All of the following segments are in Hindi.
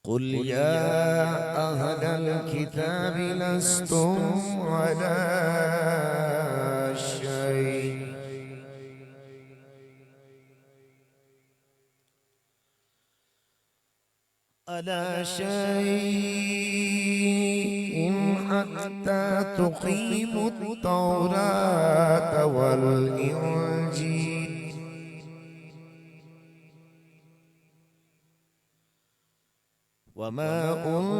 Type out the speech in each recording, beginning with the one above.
कुल या अहलल किताब लस्तुम अला शै अला शैइन हत्ता तुक़ीमुत तौरात वल इंजील वमा उन्ज़िल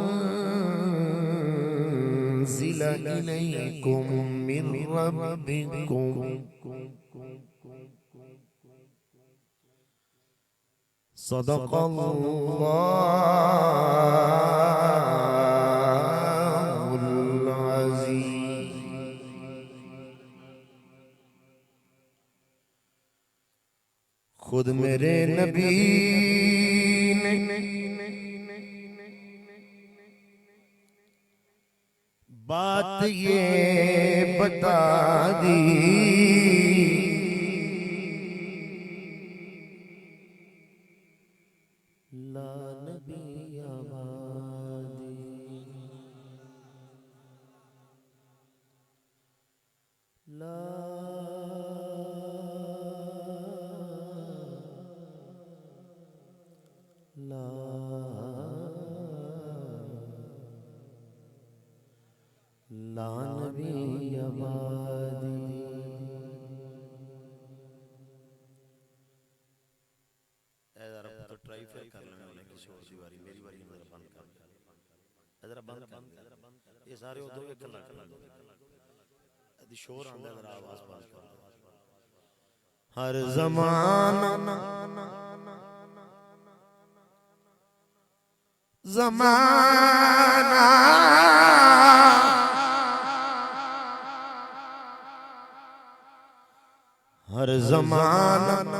इलैकुम मिन रब्बिकुम सदक़ल्लाहुल अज़ीज़। खुद मेरे नबी ने बात ये बता दी, ला नबी आबादी ला ला ला नबी आबादी। तो ट्राई फिर कर लेना किसी और की बारी, मेरी बारी में जरा बंद कर, जरा बंद कर, ये सारे उधर एक कलर यदि शोर आंदा जरा आवाज बंद कर। हर ज़माना ज़माना हर ज़माना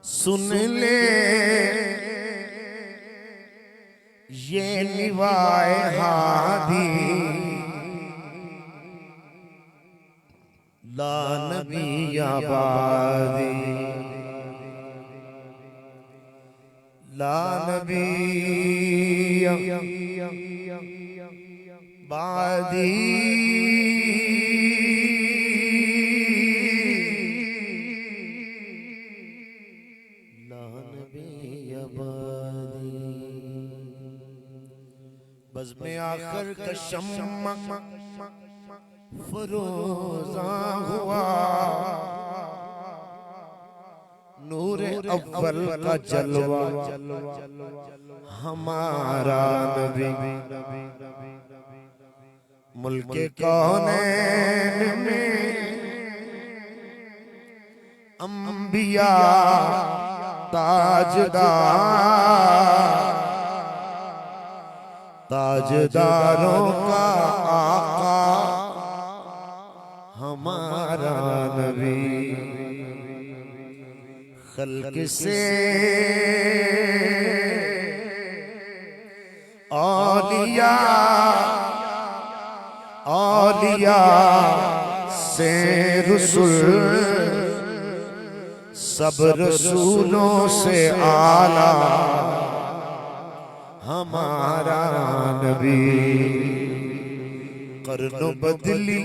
सुन ले ये निवाए हादी, ला नबी आबादी ला नबी आबादी बज़्म आखिर का शम्मा फरोज़ा हुआ, नूर अव्वल का जलवा हमारा नबी, मुल्के कौनैन में अंबिया ताजदारों का आका हमारा नबी, खल्क से औलिया औलिया से रसूल, सब रसूलों से आला हमारा नबी, कर्नो बदली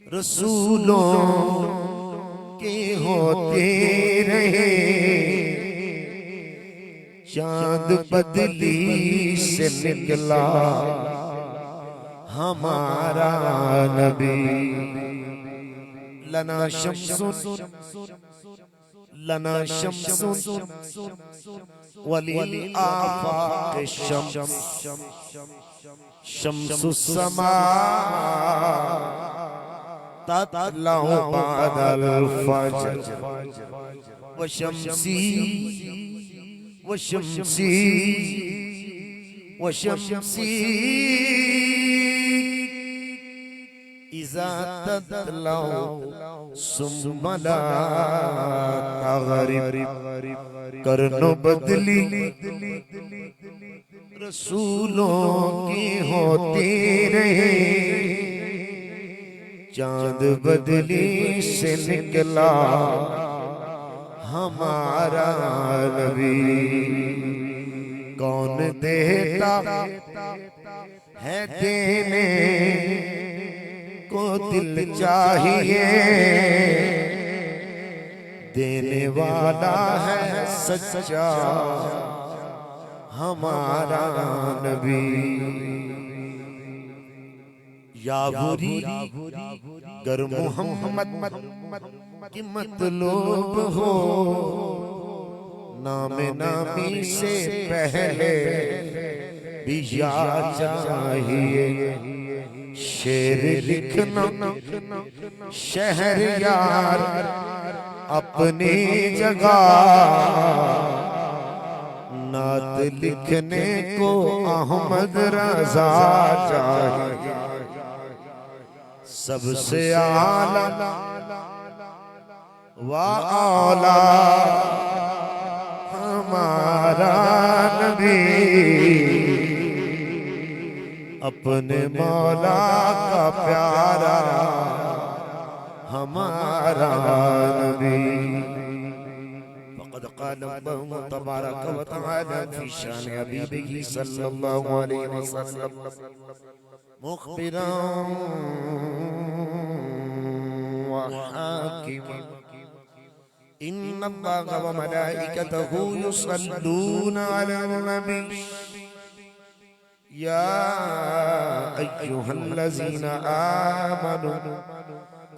रसूलों के होते रहे, चांद बदली से निकला हमारा नबी, लना शम्सुन वलिल आफाक शम्सुस समा ततलउ बअदल फज्र व शम्सी इज़ा ततलउ सुम्मा ला तग़रिब, कर्नो बदली रसूलों की होती रहे, चांद बदली से निकला हमारा नबी। कौन देता है देने को दिल चाहिए, देने वाला है सच्चा हमारा नबी। या बुरी गर मोहम्मद की मतलूब हो, नाम नामी से पहले भी या चाहिए। शेर लिखना शहर यार अपनी जगह, नात लिखने को अहमद रजा चाहिए। सबसे आला व औला हमारा नबी, अपने मौला का प्यारा हमारा नबी। फ़क़द क़ाल अल्लाहु तबारक व तआला फ़ी शान हबीबिही सल्लल्लाहु अलैहि वसल्लम मुख़बिरन व हाकिमन, इन्ना अल्लाह व मलाइकतहु युसल्लूना अलन नबी या अय्युहल्लज़ीना आमनू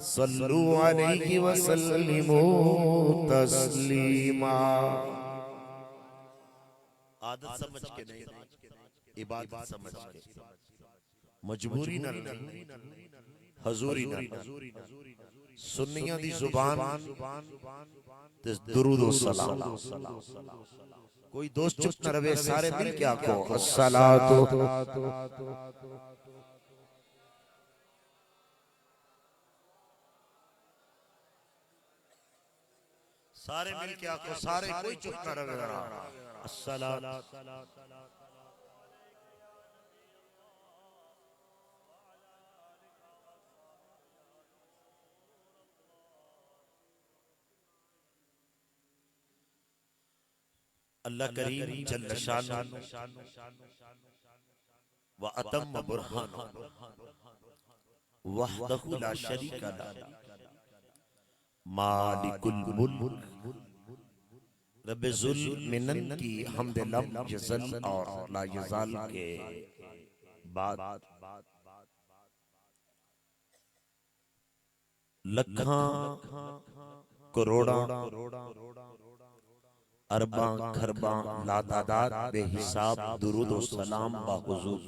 सल्लू अलैहि व सल्लिमू तस्लीमा। आदत समझ के नहीं, इबादत समझ के, मजबूरी न हजूरी न, सुन्नियां दी जुबान ते दुरूद व सलाम। कोई दोस्त चुप न रहे, सारे मिल के आखो अस्सलातु। सारे मिल के आखो, सारे कोई चुप न रहे। अस्सलातु अल्लाह करीम जल्ल शानु व अतम्म बुरहानु वहदहु ला शरीका लहु मालिकुल मुल्क रब्बे ज़ुल मिनन की हमद लम यज़ल और ला यज़ाल के बाद लखां करोड़ा अरबा खरबा लातादाद बेहिसाब दुरूद व सलाम बाहुजूर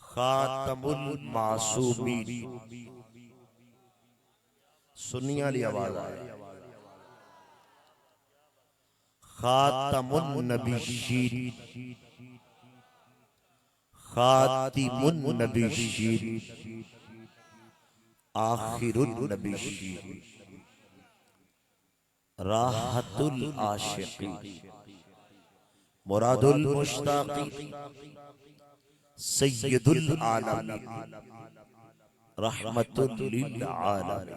खातमुल मासूमीन। सुनिया ली आवाज आए, खातमुन नबिय्यीन, खातिमुन नबिय्यीन, आखिरुन नबिय्यीन, राहतुल आशिकीन, मुरादुल मुश्ताकीन, सय्यदुल आलमीन, रहमतुल लिल आलमीन,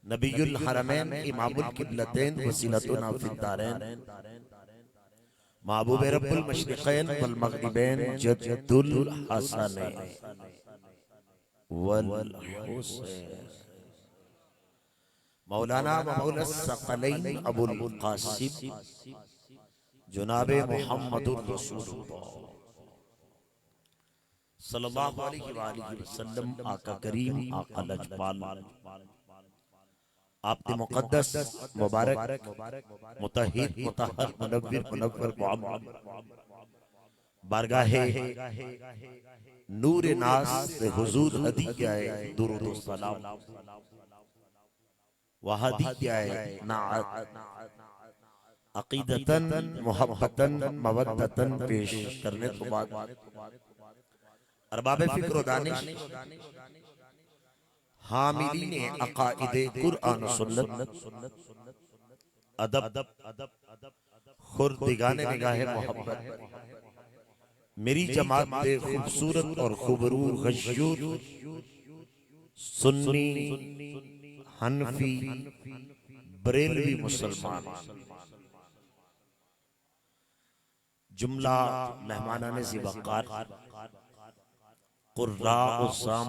नबीयुल हरमैन, इमामुल किबलतैन, वसीलतुना फिद्दारैन, महबूब रब्बुल मशरिक़ैन वल मग़रिबैन, जद्दुल हसनैन वल हुसैन, मौलाना मौला सकलैन अबुल कासिम जनाबे मुहम्मदुर रसूलुल्लाह सल्लल्लाहु अलैहि वसल्लम। आका करीम, आका लजपाल, आपके मुक़द्दस मुबारक मुतहिर मुतहर मुनव्विर मुनव्वर बारगाहे नूर नास हुजूर हदीयाए दुरूद व सलाम व हदीयाए नाअत अक़ीदतन मुहब्बतन मवद्दतन पेश करने के बाद अरबाब फ़िक्र व दानिश, हामिलीने अक़ाइदे कुरान व सुन्नत, अदब खुर्दिगाने निगाहे मोहब्बत, मेरी जमात दे खूबसूरत और खूबरू गश्यूर सुन्नी हनफी बरेलवी मुसलमान जुमला मेहमानाने ज़िवक़ार कुर्रा उस्साम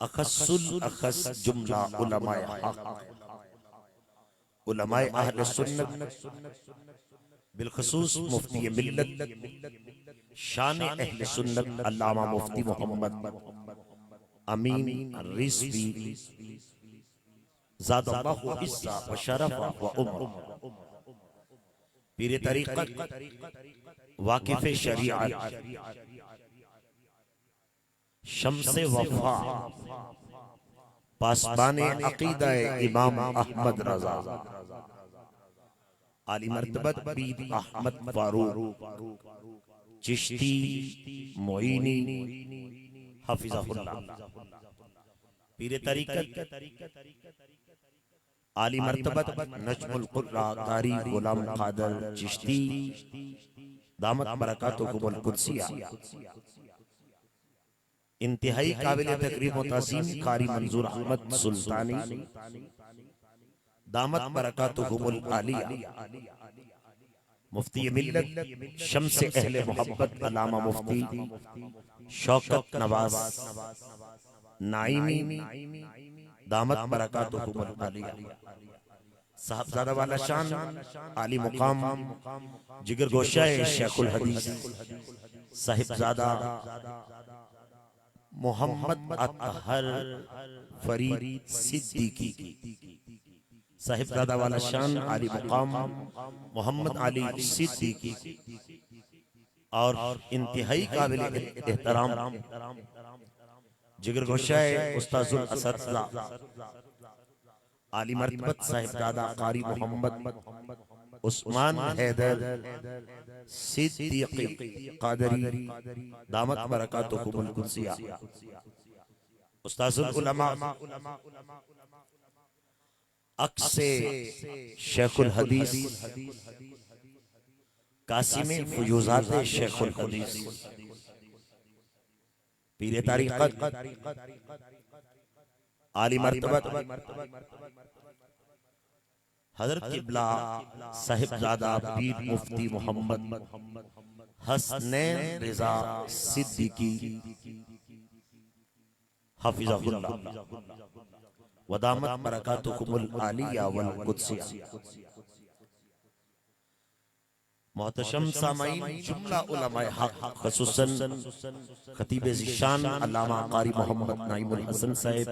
अखस्सुल अखस जुमला उलमाए हक उलमाए अहले सुन्नत बिलखुसूस मुफ्ती मिल्लत शान अहले सुन्नत अल्लामा मुफ्ती मोहम्मद अमीन रिज़वी ज़ादल्लाहु इस्सा व शरफ़ा व उम्र पीर तरीक़त वाकिफ़ शरीअत शम्से वफ़ा पासबाने अक़ीदा इमाम अहमद रज़ा आली मर्तबत पीर अहमद फारूक चिश्ती मोइनी हफ़िज़हुल्लाह पीर तरीक़त आली मर्तबत नज्मुल क़ुर्रा कारी गुलाम क़ादर चिश्ती दामत बरकातुहुमुल क़ुद्सिया इंतहाई काबिल तकरीम व तज़ीम कारी मंजूर अहमद सुल्तानी दामत बरकातुहुमुल आलिया मुफ्ती मिल्लत शम्से अहले मोहब्बत अल्लामा मुफ्ती शौकत नवाज नाइमी दामत बरकातुहुमुल आलिया साहबजादा वाला शान आली मुकाम जिगर गोशाए शेखुल हदीस साहिबजादा मोहम्मद अतहर फरीद सिद्दीकी साहिबजादा वाला शान आली मुकाम मोहम्मद अली सिद्दीकी और इंतहाई काबिल एहतराम जिगर गोशाए उस्ताजुल असतिज़ा आली मर्तबत साहिबजादा कारी मोहम्मद उस्मान हैदर सिद्दीकी क़ादरी दामत बरकातुहुमुल क़ुद्सिया उस्ताजुल उलमा अक्से शेखुल हदीस कासिमे फुयूज़ात शेखुल हदीस पीर तरीक़त आली मर्तबत हज़रत क़िबला साहिबजादा पीर मुफ्ती मोहम्मद हसनैन रिज़ा सिद्दीकी हफ़िज़हुल्लाह व दामत बरकातुहुमुल आलिया वल क़ुद्सिया मोहतरम सामाईन जुमला उलमाए हक ख़ुसूसन खतीब ज़िशान अल्लामा कारी मोहम्मद नाइमुल हसन साहिब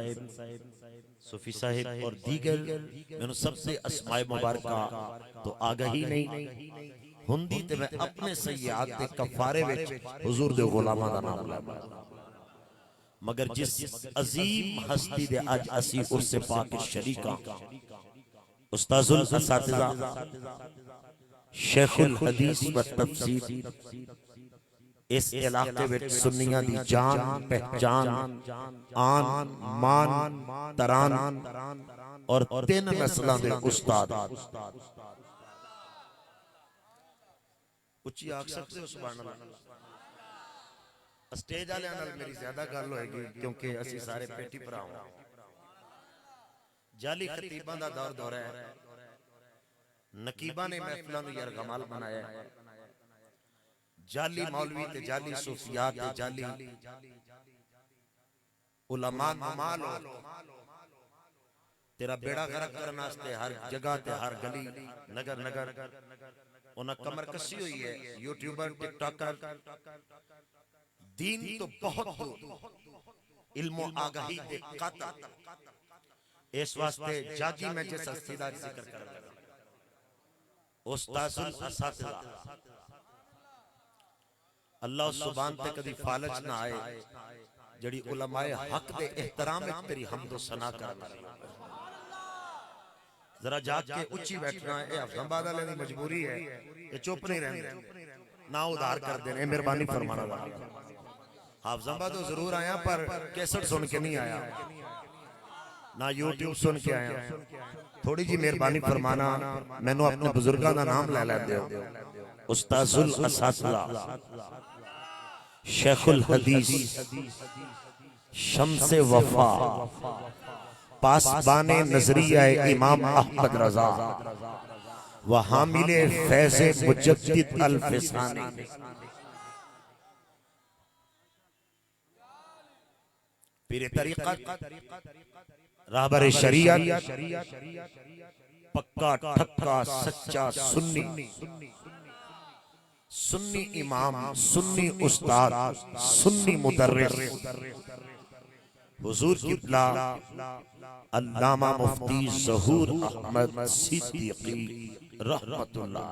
सूफी साहिब और दीगर मैंने सबसे अस्माए मुबारका तो आगही नहीं हुंदी ते मैं अपने सय्याद ते कफारे विच हुजूर दे गुलामां दा नाम ला मगर जिस अजीम हस्ती दे अज असी उर्से पाक शरीका उस्ताजुल असतिज़ा शेखुल हदीस व तफसीर इस इलाके विच सुन्नियां दी जान पहचान आन मान तरान और तीन नस्लां दे उस्ताद उच्ची आख सकते हो सुभान अल्लाह स्टेज वाले नाल मेरी ज्यादा गल होएगी क्योंकि असी सारे पेटी भरा हां जाली खतीबां दा दौर दौरा है नकीबा ने महफिलों नूं यरगमाल बनाया जाली मौलवी ते जाली सूफिया ते जाली उलमा नमाल तेरा बेड़ा गर्क करने वास्ते हर जगह ते हर गली नगर नगर उन्हें कमर कसी हुई है यूट्यूबर टिकटॉकर दीन तो बहुत इल्मो आगाही दे काता इस वास्ते जागी में जिस हस्ती दा जिक्र कर उस्ताजुल असतिज़ा अल्लाह सुभान ते कदी फालज ना आए जड़ी उलमाए हक दे एहतराम विच तेरी हमद व सना कर जरा जाग के उच्ची बैठना है अफजलाबाद वाले दी मजबूरी है ये चुप नहीं रहंदे ना उधार कर देने मेहरबानी फरमाना हाफिज़ाबाद तो जरूर आया पर कैसेट सुन के नहीं आया ना यूट्यूब सुन के आया। थोड़ी जी मेहरबानी फरमाना, मैनू अपने बुजुर्गों का नाम ले लेते हो। उस्ताजुल असातिज़ा शेखुल हदीस शम्से वफा पासबाने नजरिया इमाम अहमद रजा व हामिले फैज़े मुजद्दिद अल फिसानी पीरे तरीक़त रहबर शरीयत पक्का ठक्का सच्चा सुन्नी सुन्नी इमाम सुन्नी उस्ताद सुन्नी मुदर्रिस हुजूर किबला अल्लामा मुफ्ती ज़हूर अहमद सिद्दीकी रहमतुल्लाह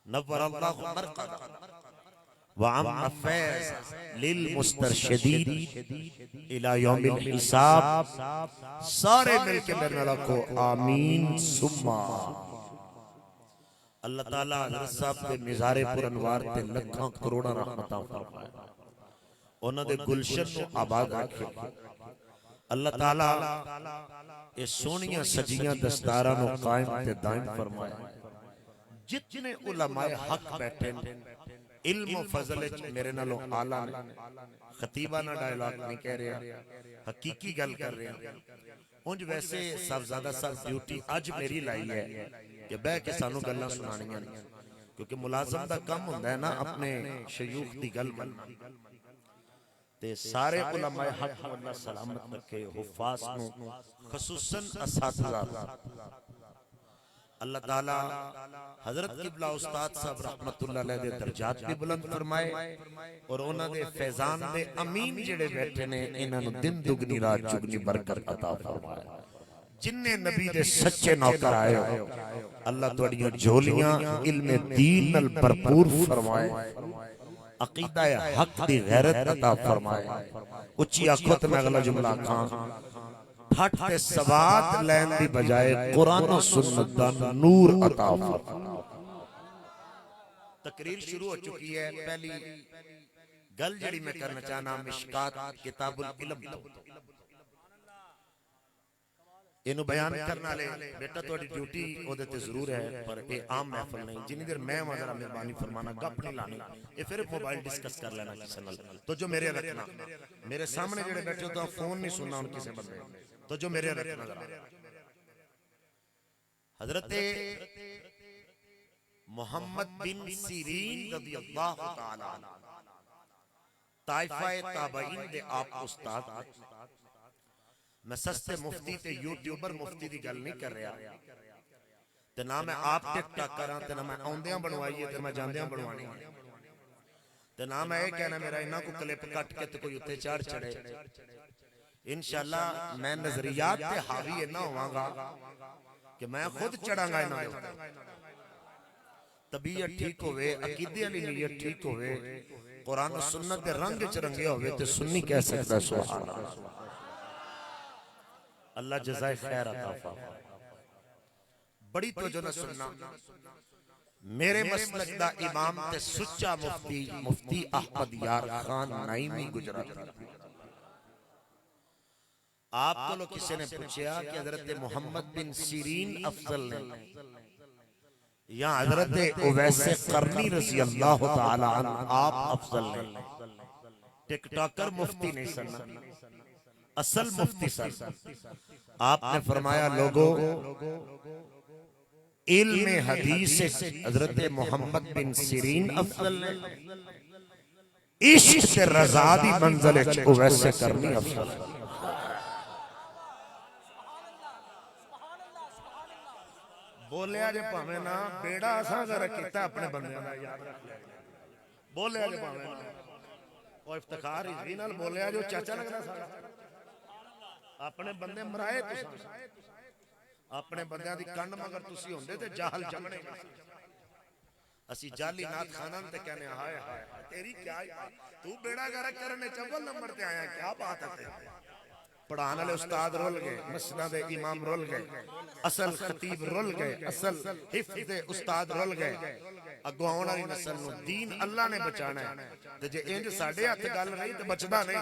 नव्वरल्लाहु मरक़दा व अम्मा फैज़ लिल मुस्तरशिदीन इला यौमिल हिसाब। सारे मिलके मेरे नाल को आमीन सुम्मा। अल्लाह ताला हज़रत साहब दे मिज़ारे पुरनवार ते लखां करोड़ां रहमतां फरमाए, उन्हां दे गुलशन नूं आबाद रखे। अल्लाह ताला ये सोहणियां सजियां दस्तारां नूं कायम ते दायम फरमाए। जितने उलमाए हक बैठे इल्म फजल मेरे नालों आला ने, खतीबा ना डायलॉग नहीं कह रहा, हकीकी गल कर रहे हैं। उंज वैसे साहबजादा साहब ड्यूटी अज मेरी लाई है कि बह के सानू गल्लां सुनानियां ने, क्योंकि मुलाजम दा कम हुंदा है ना अपने शयूख दी गल मनना। ते सारे उलमाए हक नूं अल्लाह सलामत रखे, हुफ़ाज़ नूं खसूसन असातिज़ा अल्लाह ताला हजरत किबला उस्ताद साहब रहमतुल्लाह अलैह दे दर्जात भी बुलंद फरमाए और उन्हां दे फैजान दे अमीन जेड़े बैठे ने इन्हां नूं दिन दुगनी रात चुगनी बरकत अता फरमाए। जिन्ने नबी दे सच्चे नौकर आए हो अल्लाह तुहाडियां झोलियां इल्मे दीन नाल भरपूर फरमाए, अकीदा हक दी गैरत अता फरमाए। उच्ची आखो ते मैं अगला जुमला आखां, ठट ते सवाद लैन दी बजाय कुरान और सुन्नत दा नूर अता फरमाए। तकरीर शुरू हो चुकी है। पहली गल जड़ी मैं करना चाहना मिशकात किताबुल इल्म इनु बयान करने वाले बेटा थोड़ी ड्यूटी ओदे ते जरूर है, पर ये आम महफिल नहीं। जिन्नी देर मैं जरा मेहरबानी फरमाना, गप नहीं लानी, ये फिर मोबाइल डिस्कस कर लेना किसी नाल। तो जो मेरे रखना, मेरे सामने जेड़े बैठे हो तो फोन नहीं सुनना उन किसी बंदे, तो जो मेरे रखना जरा। हजरत मोहम्मद बिन सीरीन रज़ियल्लाहु ताला ताइफा ताबईन दे आप उस्ताद। मैं सस्ते मुफ्ती ते यूट्यूबर मुफ्ती दी गल नहीं कर रहा, ते ना मैं आप टिकटॉक करा, ते ना मैं आउंदियां बनवाई है, ते मैं जांदियां बनवानी है, ते ना मैं ये कहना मेरा इन्हां को क्लिप कट के ते कोई उत्ते चढ़ चढ़े। इंशाअल्लाह मैं नजरियात ते हावी इन्ना होवांगा कि मैं खुद चढ़ांगा इन्हां दे उत्ते। तबीयत ठीक होवे, अकीदे वाली नीयत ठीक होवे, कुरान और सुन्नत दे रंग च रंगे होवे ते सुन्नी कह सकदा सुभान अल्लाह। अल्लाह जज़ाए खैर अता फरमाए। बड़ी तवज्जो ना सुनना, मेरे मसलक दा इमाम ते सुच्चा मुफ्ती मुफ्ती अहमद यार खान नाइमी गुजरात। आप तो लोग किसी ने पूछा कि हजरत मोहम्मद बिन सीरीन अफजल ने या हजरत उवैसे करनी रज़ी अल्लाह ताला अन्हु आप अफजल ने? टिकटॉकर मुफ्ती नहीं सन, असल मुफ्ती सन। आपने फरमाया लोगों इल्मे हदीस हजरत मोहम्मद बिन सीरीन अफजल ने, इश्क से रज़ा दी मंजिल च उवैसे करनी अफजल। बोलिया जे भावें ना बेड़ा असा जरा कीता अपने बंदियां दा याद रख ले। बोलिया जे भावें ना ओ इफ्तिखार इसी नाल बोलिया जो चाचा लगदा सारा अपने बंदे मराए तुसां, अपने बंदियां दी कंड मगर तुसी होंदे ते जाहल जमने। असी जाली नाथ खानन ते कहने हाय हाय तेरी क्या तू बेड़ा गर्क करने चवल नंबर ते आया, क्या बात है। पढ़ाने वाले उस्ताद रुल गए, मस्जिदां दे इमाम रुल गए, असल खतीब रुल गए, असल हिफ्ज़ दे उस्ताद रुल गए। अगों आउण वाली नस्ल नूं दीन अल्लाह ने बचाना है, ते जे इंज साडे हत्थ गल रही ते बचदा नहीं।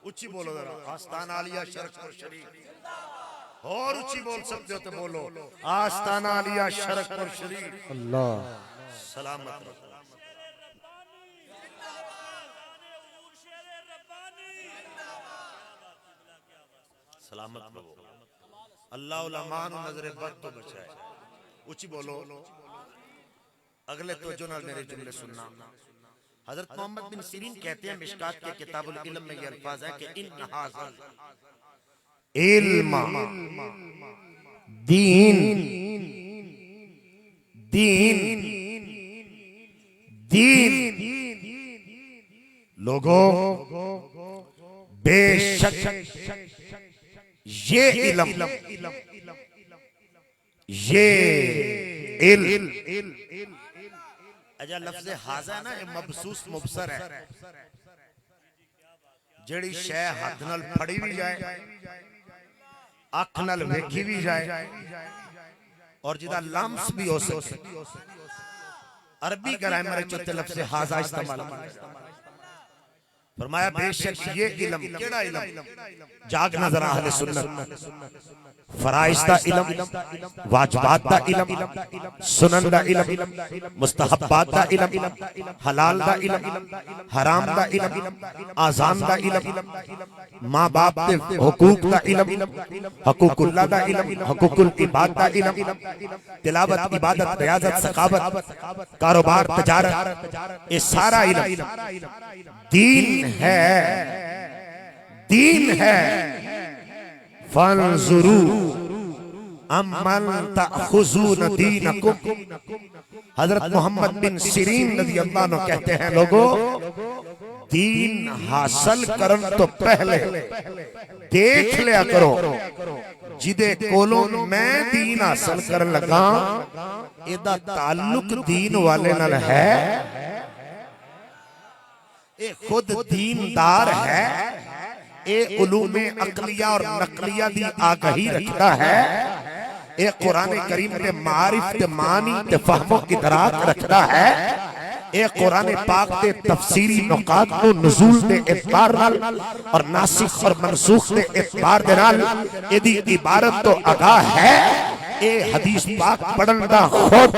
ऊंची बोलो जरा। आस्ताना आलिया शरकपुर शरीफ। और ऊंची बोल सकते हो तो बोलो आस्ताना आलिया शरकपुर शरीफ। अल्लाह सलामत रहो। सलामत रहो। अल्लाह उलमान नजर बद तो बचाए। ऊंची बोलो। अगले तवज्जो नाल मेरे जुमले सुनना। हजरत मोहम्मद बिन सीरीन कहते हैं मिशकात के किताबुल इल्म में ये अल्फाज है कि इन हाज़ल इल्म दीन दीन दीन लोगों बेशक ये इल्म ये इल्म अजा लफ्ज़ हाज़ा है ना ये मबसूस मुबसर है। जेड़ी शै हाथ नाल फड़ी भी जाए अख नाल वेखी भी जाए और जिदा लम्स भी हो सके। अरबी ग्रामर च लफ्ज़ हाज़ा इस्तेमाल फरमाया बेशक ये इल्म केड़ा इल्म जागना जरा अहले सुन्नत फराइज दा इल्म वाजिबात दा इल्म सुनन दा इल्म मुस्तहब्बात दा इल्म हलाल दा इल्म हराम दा इल्म आज़ान दा इल्म माँ बाप दे हुकूक दा इल्म हकूकुल्लाह दा इल्म हकूकुल इबाद दा इल्म तिलावत इबादत रियाजत सखावत कारोबार तजारत ये सारा इल्म दीन है फंजुरू अम्मन तअखुज़ून दीनकुम। हजरत मोहम्मद बिन सीरीन रज़ी अल्लाह अन्हु कहते हैं लोगों दीन हासिल करन तो पहले देख लिया करो जिदे कोलों मैं दीन हासिल करन लगा एदा ताल्लुक दीन वाले नाल है ए खुद दीनदार है ए उलूमे अकलिया और नकलिया दी आगाही रखता है ए कुरान करीम के मारिफ ते मानी ते फहमो की दराक रखता है ए कुरान पाक के तफसीरी नुकात को नुज़ूल दे एतबार नाल और नासिख और मनसूख दे एतबार दे नाल एदी इबारत तो आगाह है ए हदीस पाक पढ़न दा खुद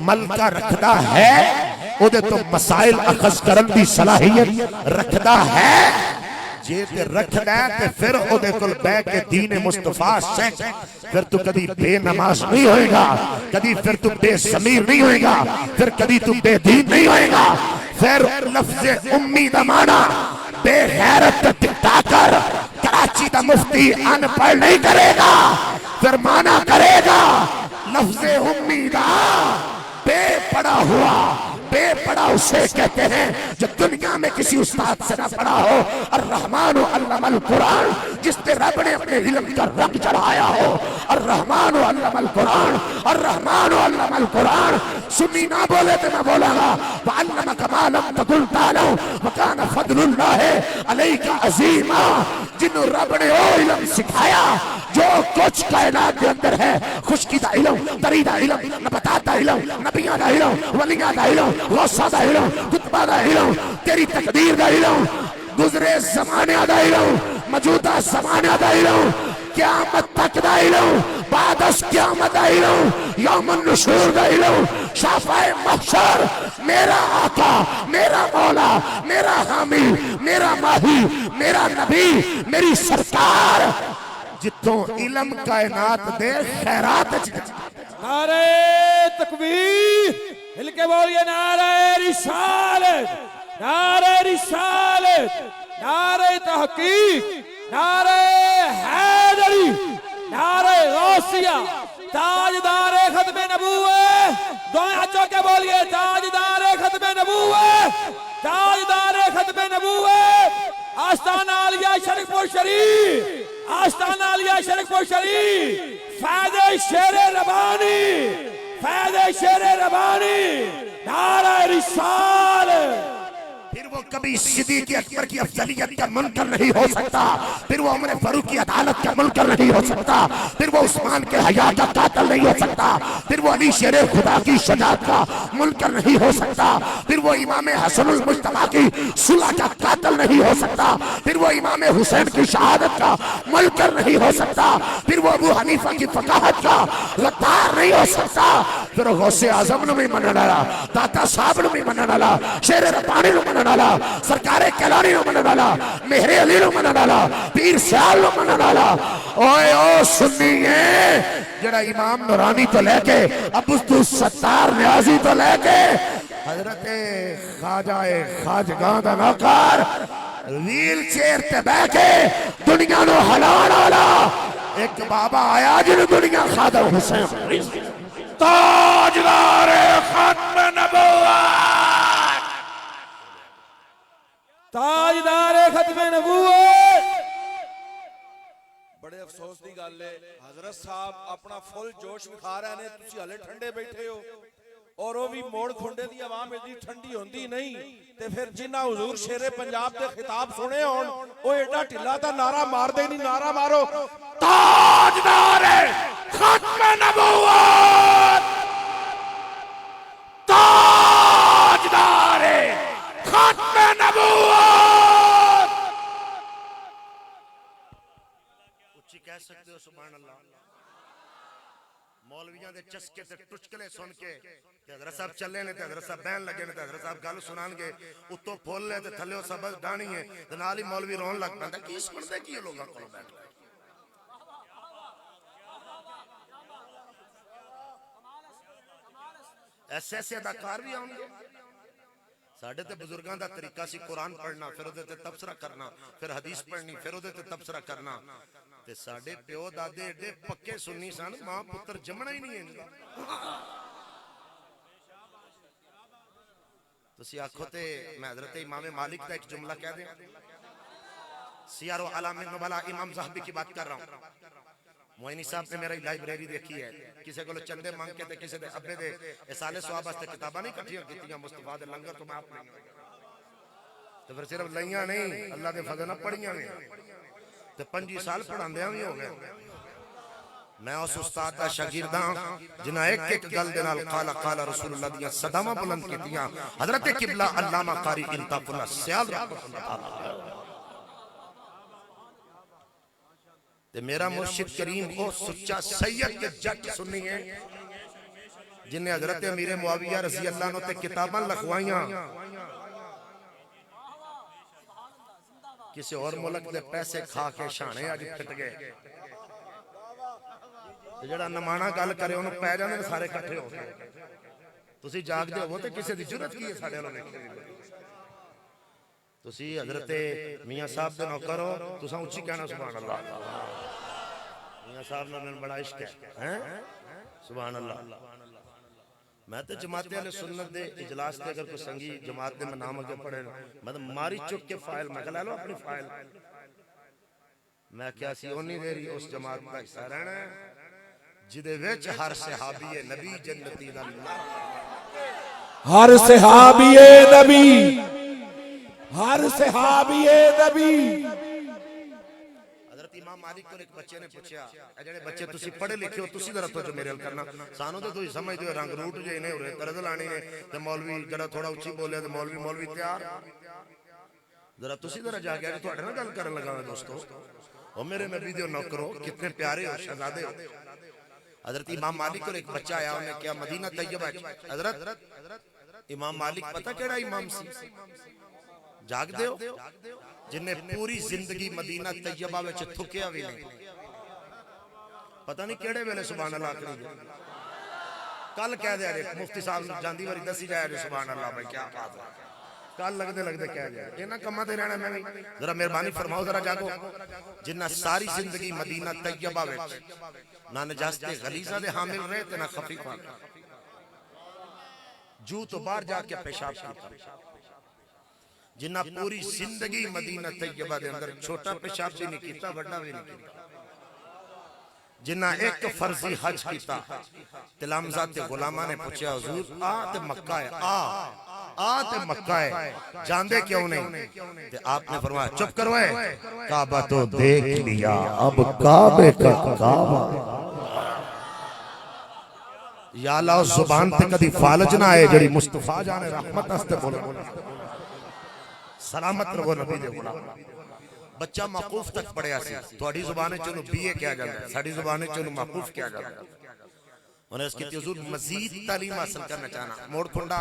मलका रखता है ओदे तो मसाइल अखज़ करन दी सलाहियत रखता है जे ते रखदा है ते फिर ओदे कोल बैठ के दीन मुस्तफा से फिर तू कदी बेनमाज नहीं होएगा कदी फिर तू बेज़मीर नहीं होएगा फिर कदी तू बेदीन नहीं होएगा। फिर लफ्ज़ उम्मी दा माना बेगैरत डिक्टेटर कराची दा मुफ्ती अनपढ़ नहीं करेगा फिर माना करेगा लफ्ज़ उम्मी दा बेपढ़ा हुआ। बेपढ़ा उसे कहते हैं जो दुनिया में किसी उस्ताद से ना पढ़ा हो और रहमान अल्लमल कुरान जिसने रब ने अपने इल्म का रंग चढ़ाया हो और रहमान अल्लमल कुरान और रहमान अल्लमल कुरान सुन्नी ना बोले तो मैं बोलागा वअल्लम कमा लम तकुल तालू वकान फदलुल्लाह अलैका अज़ीमा। जिन्हों रब ने वो इल्म सिखाया जो कुछ कायनात के अंदर है खुशकी दा इल्म तरी दा इल्म नबतात दा इल्म नबियां दा इल्म वलियां दा इल्म गौसा दा इल्म कुतबा दा इल्म तेरी तकदीर दा इल्म गुजरे ज़माने दा इल्म मौजूदा ज़माने दा इल्म क़यामत तक दा इल्म बादस क़यामत दा इल्म यौमुन नुशूर दा इल्म शाफ़ाए महशर मेरा आका मेरा मौला मेरा हामी मेरा माही मेरा नबी मेरी सरकार जितों इल्म कायनात दे खैरात। नारे तकबीर हिल के बोलिए नारे रिसालत नारे रिसालत नारे तहकीक नारे हैदरी नारे गौसिया ताजदारे खत्मे नबूवत दोनों हाथों के बोलिए ताजदारे खत्मे नबूवत ताजदारे खत्मे नबूवत आस्ताना आलिया शरीफपुर शरीफ आस्ताना आलिया शरीफपुर शरीफ फैज़े शेरे रबानी फैज़े शेरे रबानी नारे रिसालत। फिर वो कभी सिद्दीक़ अकबर की अफजलियत का मुनकर नहीं हो सकता, फिर वो उमर फारूक की अदालत का मुनकर नहीं हो सकता, फिर वो उस्मान के हया का कातिल नहीं हो सकता, फिर वो अली शेर खुदा की शजाअत का मुनकर नहीं हो सकता, फिर वो इमाम हसनुल मुज्तबा की सुलह का कातिल नहीं हो सकता, फिर वो इमाम हुसैन की शहादत का मुनकर नहीं हो सकता, फिर वो अबू हनीफा की फकाहत का गद्दार नहीं हो सकता, फिर गौसे आजम ने भी मनने वाला, दाता साहब ने भी मनने वाला, शेर रब्बानी ने मनने वाला, सरकारे कैलानी ने मनने वाला, मेहरे अली ने मनने वाला, पीर सियाल ने मनने वाला। ओए ओ सुन्नी है जरा इमाम नूरानी तो लेके अब्दुल सत्तार न्याजी तो लेके हजरत ख्वाजा खाजगां दा नौकर व्हील चेयर ते बैठे दुनिया नु हिलाण वाला एक बाबा आया जिन्हें दुनिया ख्वाजा हुसैन ताजदार खत्म नबुव्वत, ताजदार खत्म नबूवत। बड़े अफसोस की गल है हजरत साहब अपना फुल जोश विखा रहे ने, तुसी हले ठंडे बैठे हो और वो भी मोड़ खुंडे दी आवाम इतनी ठंडी होंदी नहीं ते फिर जिन्ना हुजूर शेरे पंजाब के खिताब सुने होन वो एडा ढिला दा नारा मार दे नहीं, नारा मारो ताजदार खत्म नबुव्वत, ताजदार खत्म नबुव्वत। उच्ची कह सकते हो सुभान अल्लाह। मौलवियां दे चस्के ते टुचकले सुन के हजरत साहब चले ने ते हजरत साहब बहन लगे ने ते हजरत साहब गल सुनानगे, उत्तों फुल ले ते थल्ले सबक डाणी है ते नाल ही मौलवी रोन लग पैंदा, की सुनदे की लोगां कोल बैठ के। ऐसे ऐसे अदाकार भी आउणगे। साडे ते बुजुर्गां दा तरीका सी कुरान पढ़ना, फिर ओदे ते तबसरा करना, फिर हदीस पढ़नी, फिर ओदे ते तबसरा करना। ते साडे प्यो दादे एडे पक्के सुन्नी सन, मां पुत्र जमना ही नहीं इंदा। तुसी आखो ते मैं हजरत इमाम मालिक का एक जुमला कह दें, सियारो अलामिन नुबला इमाम ज़हबी की बात कर रहा हूं। मोइनी साहब ने मेरी लाइब्रेरी देखी है, किसी को चंदे मांग के ते किसी दे अब्बे दे इसाले सवाब वास्ते किताबां नहीं इकट्ठियां कीतियां, मुस्तफा दे लंगर तो मैं आप नहीं तो फिर सिर्फ लईयां नहीं अल्लाह दे फजल नाल पढ़ियां ने ते 25 साल पढ़ांदियां भी हो गए। मैं उस उस्ताद दा शागिर्द हां जिन्हां एक एक गल दे नाल काला काला रसूलुल्लाह दियां सदावां बुलंद कीतियां। हजरत किबला अल्लामा कारी इंताफुल्लाह सियाल ते मेरा मुर्शिद करीम वो सच्चा सैयद के जट सुन्नी है जिन्हें हजरत अमीर मुआविया रज़ी अल्लाह अन्हु ते किताबां लिखवाइयां। किसी और मुल्क दे पैसे खा के शाने अज फिट गए, जेड़ा नमाना गल करे उन्हें पै जाने सारे इकट्ठे हो गए। तुसी जागदे हो ते किसी दी जरूरत की है साडे नाल वेखने दी। तुसी हजरत मियां साहब दे नौकर हो, तुसां उच्ची कहना सुभान अल्लाह। मियां साहब नाल मैनूं बड़ा इश्क है, सुभान अल्लाह। मैं तो जमाते वाले सुन्नत दे इजलास ते अगर कोई संगी जमात दे नाम अगे पढ़े मैं तो मारी चुक के फाइल मैं ले लो अपनी फाइल। मैं क्या सी ओनी देरी उस जमात का हिस्सा रहना जिदे विच हर सहाबी नबी जन्नती दा हर सहाबी नबी, हर सहाबी नबी। हजरत इमाम मालिक को एक बच्चे ने पूछा, जेडे बच्चे तुसी पढ़े लिखे हो तुसी जरा तो मेरे गल करना, सानू तो तुसी समझदे हो रंग रूट जे ने होरे तरद लानी ने ते मौलवी जरा थोड़ा उच्ची बोले ते मौलवी तैयार। जरा तुसी जरा जाके आज तुहाडे नाल गल करन लगा मैं दोस्तों, ओ मेरे नबी दे नौकरो कितने प्यारे हो शहजादे हो। हजरत इमाम मालिक को एक बच्चा आया, उन्हें क्या मदीना तैयबा हजरत इमाम मालिक पता केड़ा इमाम सी जागदे हो जिन्हें पूरी जिंदगी मदीना तैयबा विच थुकिया भी नहीं, पता नहीं केड़े वेले सुभान अल्लाह करी कल कह दिया जे मुफ्ती साहब जांदी वारी दसी जाया जे सुभान अल्लाह भाई क्या बात है, कल लगदे लगदे कह दिया इन्हां कम्मां ते रहना। मैं भी जरा मेहरबानी फरमाओ जरा जागो जिन्ना सारी जिंदगी मदीना तैयबा विच ना नजासत गलीज़ा दे हामिल रहे ते ना खफीफा जू तो बाहर जाके पेशाब कीता, जिन्ना पूरी जिंदगी मदीना तैयबा दे अंदर छोटा पेशाब भी नहीं कीता बड़ा भी नहीं कीता, जिन्ना एक फर्जी हज किया तिलामजा ते गुलामा ने पूछा हुजूर आ ते मक्का है आ ते मक्का है जानते क्यों नहीं ते आपने फरमाया चुप करवाए काबा तो देख लिया अब काबे का काबा या अल्लाह जुबान ते कदी फालज ना आए जड़ी मुस्तफा जाने रहमत हस्ते बोले सलामत रहो नबी दे गुलाम बच्चा माकूफ तक पढ़िया सी थोड़ी जुबान च ओनू बीए किया जाता है साडी जुबान च ओनू माकूफ किया जाता है उन्हें इसकी हुजूर मजीद तालीम हासिल करना चाहना मोड़ खुंडा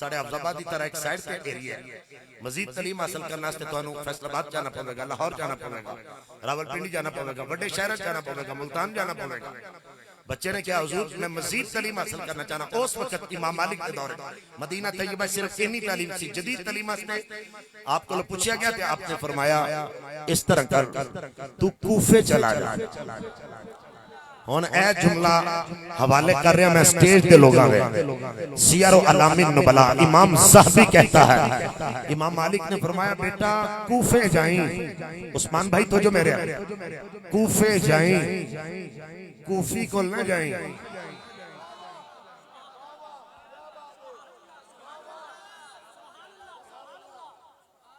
साढ़े अफजाबाद की तरह एक साइड पे एरिया है मजीद तालीम हासिल करने वास्ते तुहानू फैसलाबाद जाना पवेगा लाहौर जाना पवेगा रावलपिंडी जाना पवेगा बड़े शहर जाना पवेगा मुल्तान जाना पवेगा बच्चे ने क्या हुजूर मैं मजीद तालीम हासिल करना चाहना उस वक्त इमाम मालिक के दौर मदीना तैयबा सिर्फ इन्नी तालीम सी जदीद तालीम वास्ते आपको पूछा गया तो आपने फरमाया इस तरह कर तू कूफे चला जा हुन ए जुमला हवाले कर रहा मैं स्टेज के लोगों में सियर व अलामिन नुबला इमाम ज़हबी कहता है इमाम मालिक ने फरमाया बेटा कूफे जाई उस्मान भाई तो जो मेरे कूफे जाई कूफी को ना जाई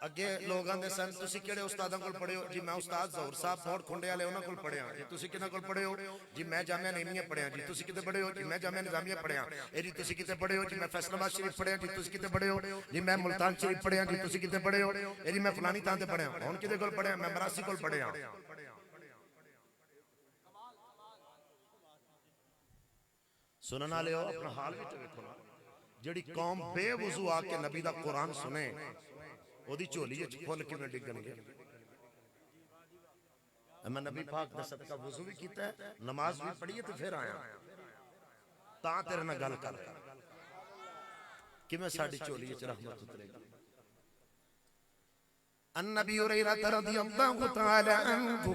अगे लोग आंदे सन तुसी केड़े उस्तादां कोल पढ़े हो जी मैं उस्ताद ज़हूर साहब मोड़ खुंडे वाले उन्हां कोल पढ़िया जी तुसी किन्हां कोल पढ़े हो जी मैं जामिया नईमिया पढ़िया जी तुसी किते पढ़े हो जी मैं जामिया निज़ामिया पढ़िया ए जी तुसी किते पढ़े हो जी मैं फैसलाबाद शरीफ पढ़िया जी तुसी किते पढ़े हो जी मैं मुल्तान शरीफ पढ़िया जी तुसी किते पढ़े हो ए जी मैं फलानी थां ते पढ़िया हुण किते कोल पढ़िया मैं मरासी कोल पढ़िया सुनन वाले हो अपना हाल विच देखो ना जेड़ी कौम बेवुजू आके नबी दा कुरान सुने ओदी झोली च फुल किवें डिगणगे मैं नबी पाक दा सदका वुजू भी कीता है नमाज भी पढ़ी है तो फिर आया तां तेरे नाल गल कर किवें साडी झोली च रहमत उतरेगी अन्नबी हुरैरा रज़ियल्लाहु तआला अन्हु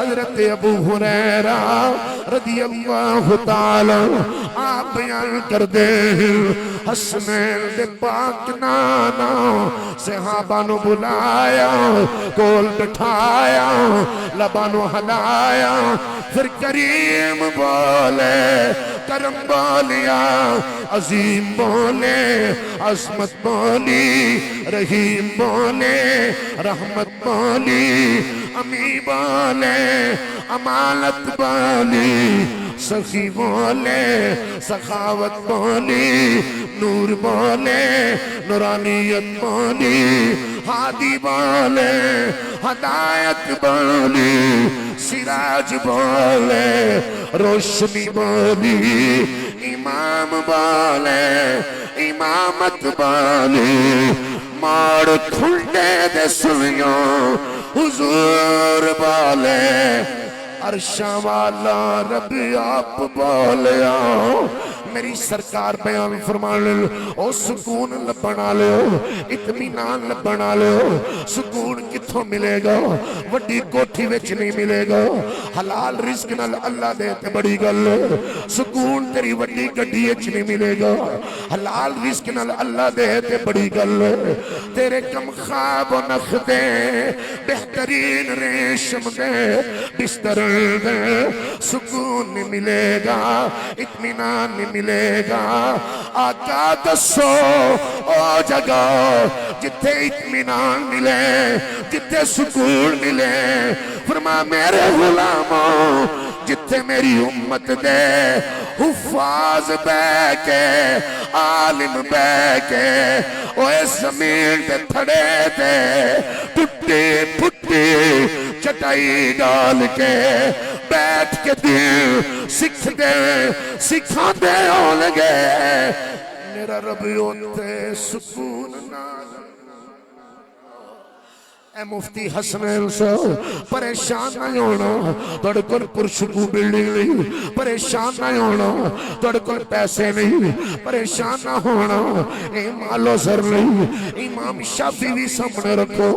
हजरत अबू हुरैरा रज़ियल्लाहु ताला आप बयान कर दे हसनैन दे पाक नाना सहाबा नु बुलाया कोल बिठाया लबा नु हलाया फिर करीम बोले करम बोलिया अजीम बोले अजमत बोली रहीम बोले रहमत बोली अमी बोले अमानत बोली सखी बोले सखावत बोली नूर बोले नूरानियत बोली हादी बोले हदायत बोली सिराज बोले रोशनी बोली इमाम बोले इमामत बोली मार खुंडे दे सुनियो हुजूर बोले अरशा वाला रब आप बोलिया मेरी सरकार बयान फरमाने ओ सुकून लबना लो इत्मीनान लबना लो सुकून किथों मिलेगा वड्डी कोठी विच नहीं मिलेगा हलाल रिस्क नाल अल्लाह दे ते बड़ी गल सुकून तेरी वड्डी गड्डी विच नहीं मिलेगा हलाल रिस्क नाल अल्लाह दे ते बड़ी गल तेरे कम ख्वाब नख दे बेहतरीन रेशम दे बिस्तर दे सुकून नहीं मिलेगा इत्मीनान नहीं मिलेगा आका दसो ओ जगह जिथे इत्मीनान मिले जिथे सुकून मिले फरमा मेरे गुलामों जिथे मेरी उम्मत दे हुफाज बैके आलिम बैके ओए जमीन ते थड़े ते टुट्टी फुट्टी चटा कटाई डाल के बैठ के दिल सिख दे सिखाते होंगे मेरा रब उत्ते सुकून नाल ए मुफ्ती हसनैन साहब परेशान नहीं होना तुहाडे कोल पुरशकू बिल्डिंग नहीं परेशान नहीं होना तुहाडे कोल पैसे नहीं परेशान ना होना ए मालो सर नहीं इमाम शाफी भी सामने रखो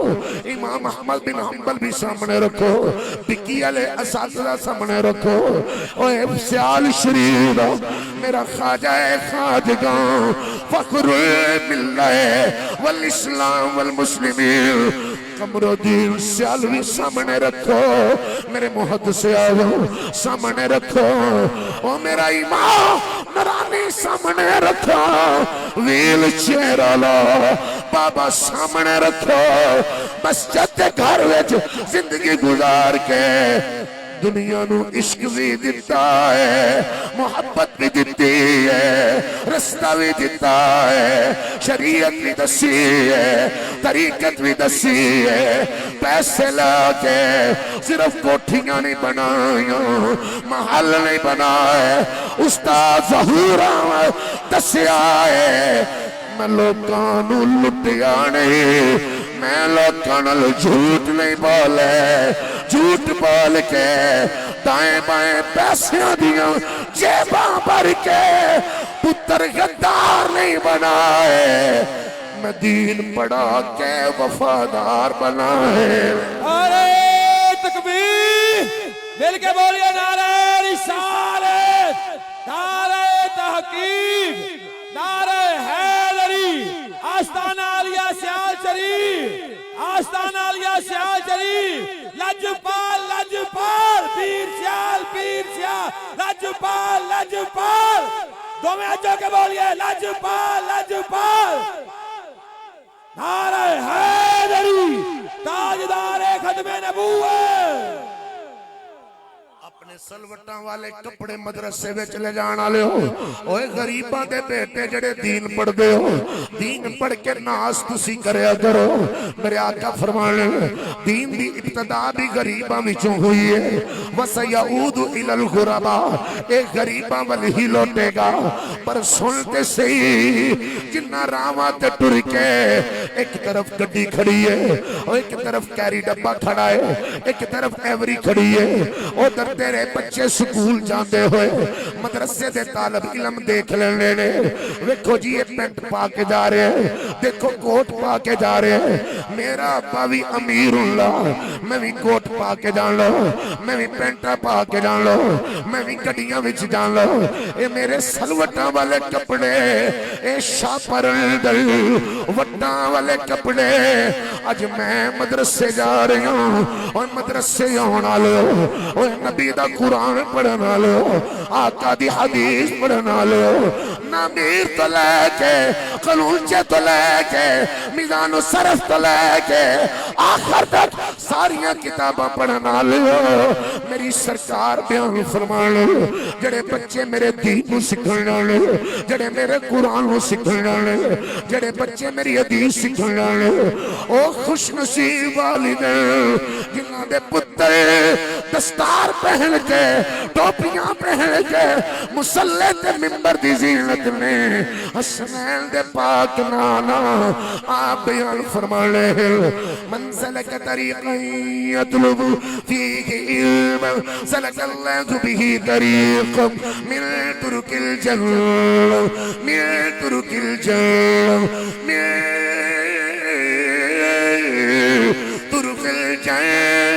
इमाम अहमद बिन हंबल भी सामने रखो बिकी वाले असातिज़ा सामने रखो ओए सियाल शरीफ मेरा ख्वाजा है ख्वाजगा फखरुल मिल्लत वल इस्लाम वल मुस्लिमीन कमरुद्दीन सियालवी सामने रखो मेरे मुहद्दिस आओ सामने रखो ओ मेरा इमाम नरानी सामने रखो व्हील चेयर वाला बाबा सामने रखो मस्जिद के घर विच जिंदगी गुजार के दुनिया नू इश्क भी दिता है मोहब्बत भी दिती है रास्ता भी दिता है शरीयत भी दसी है तरीकत भी दसी है पैसे लाके सिर्फ कोठियां नहीं बनाया महल नहीं बनाए उस्ताद ज़हूर दसिया है मैं लोकां नू लुटिया नहीं मैं लोकां नाल झूठ नहीं बोले झूठ बोल के दाएं बाएं पैसे दिया जेबां भर के पुत्र गद्दार नहीं बनाए मैं दीन पढ़ा के वफादार बनाए अरे तकबीर मिल के बोलिए नारे रिसालत नारे तहकीक नारे हैदरी आस्ताना आलिया सियाल शरीफ आस्ताना आलिया सियाल शरीफ लजपाल पीर सियाल लजपाल दो में अजो के बोलिए लजपाल नारे हैदरी ताजदार खत्मे नबूवत अपने सलवटा वाले कपड़े मदरसे विच ले जाण वाले हो ओए गरीबां दे बेटे जेड़े दीन पढ़दे हो दीन पढ़ के नास तुसी करया करो मेरे आका फरमाने दीन दी इब्तिदा भी गरीबां विचों हुई है वसयऊदु इलल गुरबा ए गरीबां वल ही लौटेगा पर सुनते सही जिन्ना रावां ते टुर के एक तरफ गड्डी खड़ी है और एक तरफ कैरी डब्बा खड़ा है एक तरफ एवरी खड़ी है उधर तेरे बच्चे स्कूल जाते हुए मदरसे दे तालब इलम देख लेने ने देखो जी ये पेंट पा के जा रहे हैं देखो कोट पा के जा रहे हैं मेरा अब्बा भी अमीर हुंदा मैं भी कोट पा के जान लो मैं भी पेंट पा के जान लो मैं भी गड्डियां विच जान लो ये मेरे सलवटा वाले कपड़े ए शापरंदल वट्टा वाले कपड़े आज मैं मदरसे जा रही हूं और मदरसे आने वाले और नबी दा कुरान पढ़न वाले आका दी हदीस पढ़न वाले नबीर तो लेके कलूचे तो लेके मीज़ान सरफ तो लेके आखिर तक सारिया किताबां पढ़न वाले मेरी सरकार बयान फरमाने जेड़े बच्चे मेरे दीन नूं सीखण वाले जेड़े मेरे कुरान नूं सीखण वाले जेड़े बच्चे मेरी हदीस सीखण वाले ओ खुश नसीब वालिदैन जिन्हां दे पुत्तर दस्तार पहन के टोपियां पहन के मुसल्ले ते मिंबर दी जीनत में हसनैन दे पाक नाना आप बयान फरमाने मंज़िल के तरीक़न यतलबु फीही इल्म सलकल्लाहु बिही तरीक़न मिन तुरुकिल जन्नत मिन तुरुकिल जन्नत मिन तुरुकिल जन्नत